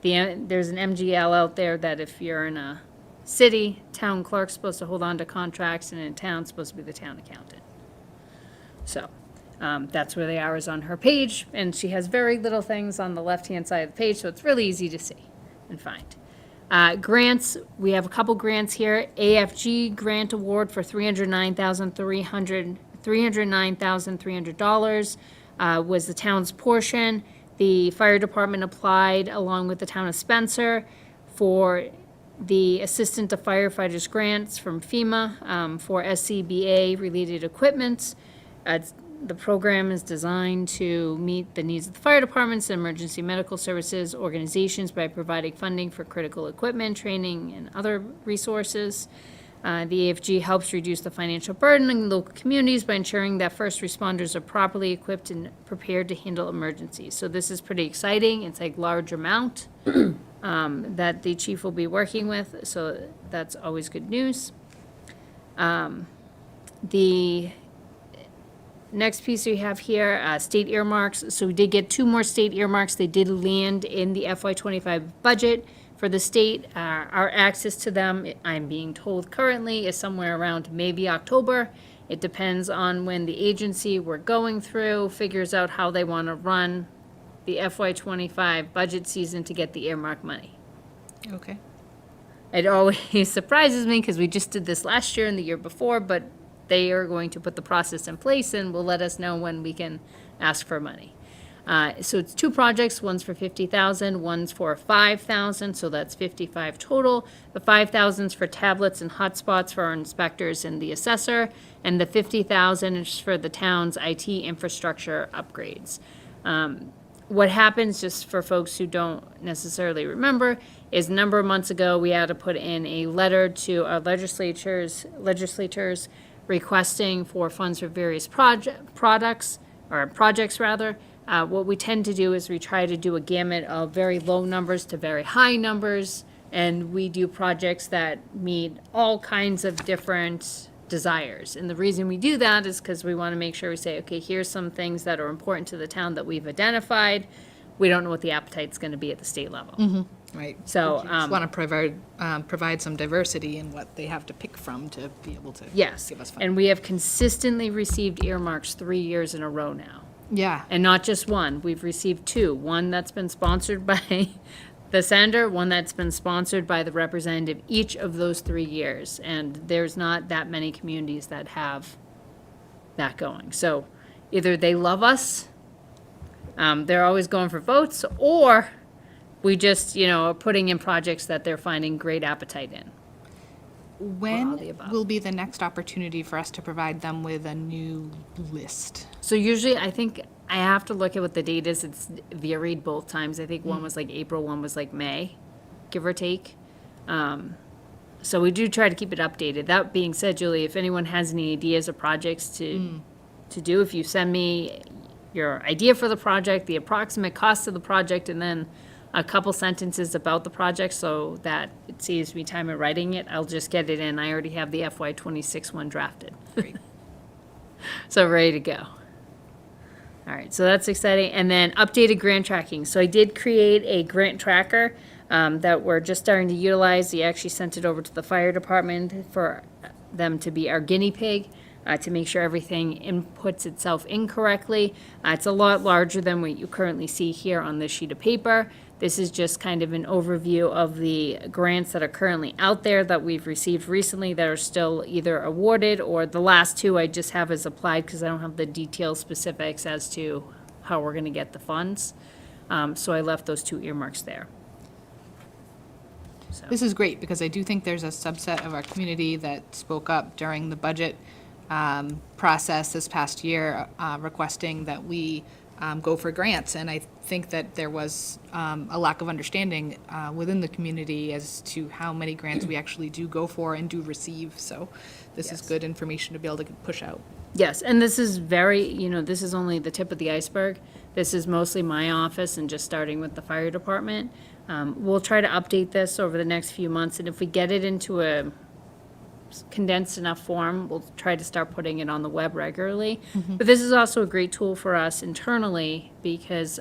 there's an MGL out there that if you're in a city, town clerk's supposed to hold on to contracts, and in a town, it's supposed to be the town accountant. So that's where they are, is on her page, and she has very little things on the left-hand side of the page, so it's really easy to see and find. Grants, we have a couple grants here. AFG grant award for $309,300 was the town's portion. The fire department applied along with the town of Spencer for the Assistant to Firefighters grants from FEMA for SCBA related equipment. The program is designed to meet the needs of the fire departments and emergency medical services organizations by providing funding for critical equipment, training, and other resources. The AFG helps reduce the financial burden in local communities by ensuring that first responders are properly equipped and prepared to handle emergencies. So this is pretty exciting. It's a large amount that the chief will be working with, so that's always good news. The next piece we have here, state earmarks. So we did get 2 more state earmarks. They did land in the FY '25 budget for the state. Our access to them, I'm being told currently, is somewhere around maybe October. It depends on when the agency we're going through figures out how they want to run the FY '25 budget season to get the earmark money. Okay. It always surprises me because we just did this last year and the year before, but they are going to put the process in place and will let us know when we can ask for money. So it's 2 projects, one's for $50,000, one's for $5,000, so that's 55 total. The $5,000's for tablets and hotspots for our inspectors and the assessor, and the $50,000 is for the town's IT infrastructure upgrades. What happens, just for folks who don't necessarily remember, is a number of months ago, we had to put in a letter to our legislators requesting for funds for various projects. What we tend to do is we try to do a gamut of very low numbers to very high numbers, and we do projects that meet all kinds of different desires. And the reason we do that is because we want to make sure we say, okay, here's some things that are important to the town that we've identified. We don't know what the appetite's going to be at the state level. Right. So, We just want to provide some diversity in what they have to pick from to be able to Yes, give us funding. and we have consistently received earmarks 3 years in a row now. Yeah. And not just one, we've received 2. One that's been sponsored by the senator, one that's been sponsored by the representative each of those 3 years. And there's not that many communities that have that going. So either they love us, they're always going for votes, or we just, are putting in projects that they're finding great appetite in. all the When above. will be the next opportunity for us to provide them with a new list? So usually, I think I have to look at what the date is. It's varied both times. I think one was like April, one was like May, give or take. So we do try to keep it updated. That being said, Julie, if anyone has any ideas or projects to do, if you send me your idea for the project, the approximate cost of the project, and then a couple sentences about the project so that it saves me time in writing it. I'll just get it in. I already have the FY26 one drafted. Great. So ready to go. All right, so that's exciting. And then updated grant tracking. So I did create a grant tracker that we're just starting to utilize. We actually sent it over to the fire department for them to be our guinea pig, to make sure everything inputs itself incorrectly. It's a lot larger than what you currently see here on this sheet of paper. This is just kind of an overview of the grants that are currently out there that we've received recently that are still either awarded, or the last two I just have as applied because I don't have the detailed specifics as to how we're going to get the funds. So I left those two earmarks there. So. This is great, because I do think there's a subset of our community that spoke up during the budget process this past year, requesting that we go for grants. And I think that there was a lack of understanding within the community as to how many grants we actually do go for and do receive. So this is good information to be able to push out. Yes, and this is very, this is only the tip of the iceberg. This is mostly my office and just starting with the fire department. We'll try to update this over the next few months, and if we get it into a condensed enough form, we'll try to start putting it on the web regularly. But this is also a great tool for us internally because,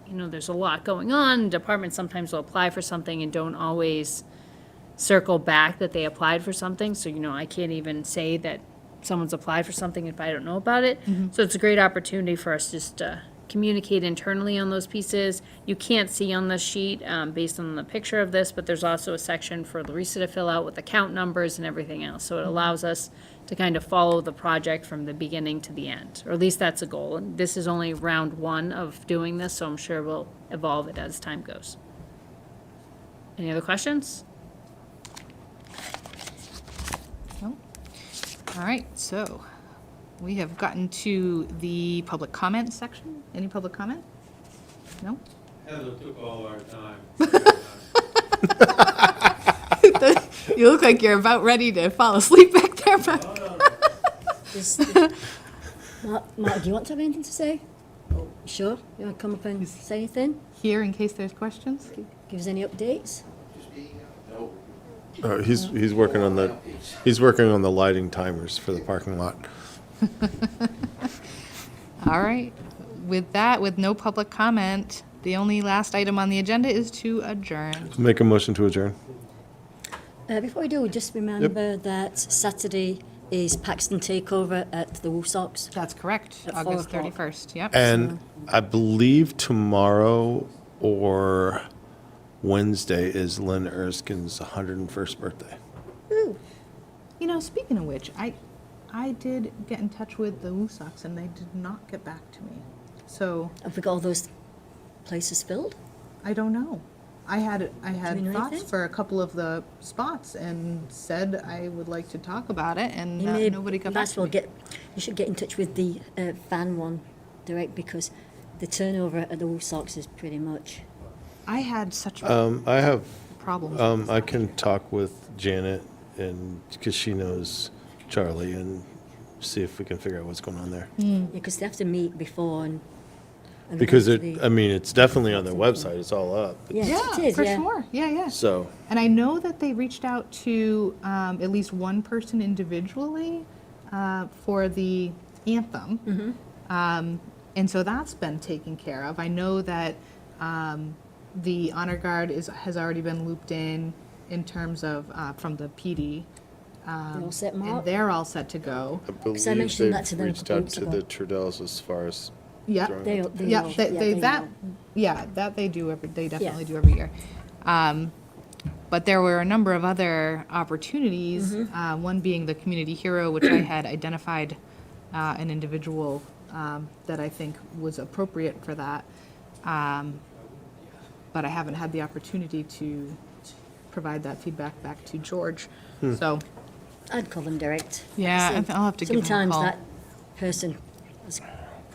there's a lot going on. Departments sometimes will apply for something and don't always circle back that they applied for something. So, I can't even say that someone's applied for something if I don't know about it. So it's a great opportunity for us just to communicate internally on those pieces. You can't see on this sheet based on the picture of this, but there's also a section for Larissa to fill out with account numbers and everything else. So it allows us to kind of follow the project from the beginning to the end, or at least that's a goal. And this is only round one of doing this, so I'm sure we'll evolve it as time goes. Any other questions? No? All right, so we have gotten to the public comment section. Any public comment? No? Heather took all our time. You look like you're about ready to fall asleep back there, but Mark, do you want to have anything to say? Sure? You want to come up and say anything? here in case there's questions. Give us any updates? He's working on the lighting timers for the parking lot. All right. With that, with no public comment, the only last item on the agenda is to adjourn. Make a motion to adjourn. Before we do, just remember that Saturday is Paxton takeover at the Woosocks. That's correct. At 4 August o'clock. 31st. Yep. And I believe tomorrow or Wednesday is Lynn Erskine's 101st birthday. Speaking of which, I did get in touch with the Woosocks and they did not get back to me. So Have we got all those places filled? I don't know. I had we know thoughts anything? for a couple of the spots and said I would like to talk about it, and You may nobody got back might as to well me. You should get in touch with the van one direct, because the turnover at the Woosocks is pretty much. I had such I have, problems. I can talk with Janet and, because she knows Charlie, and see if we can figure out what's going on there. Because they have to meet before and Because go to the- it's definitely on their website, it's all up. Yeah, it is, for yeah. sure. Yeah. So, And I know that they reached out to at least one person individually for the anthem. And so that's been taken care of. I know that the Honor Guard has already been looped in terms of from the PD. They're all set, Mark? And they're all set to go. I believe mentioned that to they've them a reached couple out weeks to ago. the Trudells as far as Yeah. drawing They, up. they Yeah, know. they know. that they do they definitely do every year. But there were a number of other opportunities, one being the community hero, which I had identified an individual that I think was appropriate for that. But I haven't had the opportunity to provide that feedback back to George. So, I'd call them direct. yeah, Like I say, I'll have to give him a Sometimes call. that person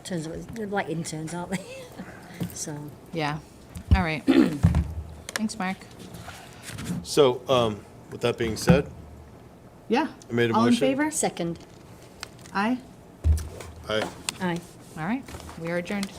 turns out, they're like interns, aren't they? So, Yeah. All right. Thanks, Mark. So, with that being said, Yeah. I made a All in motion. favor? second, Aye. I aye. All right. We are adjourned.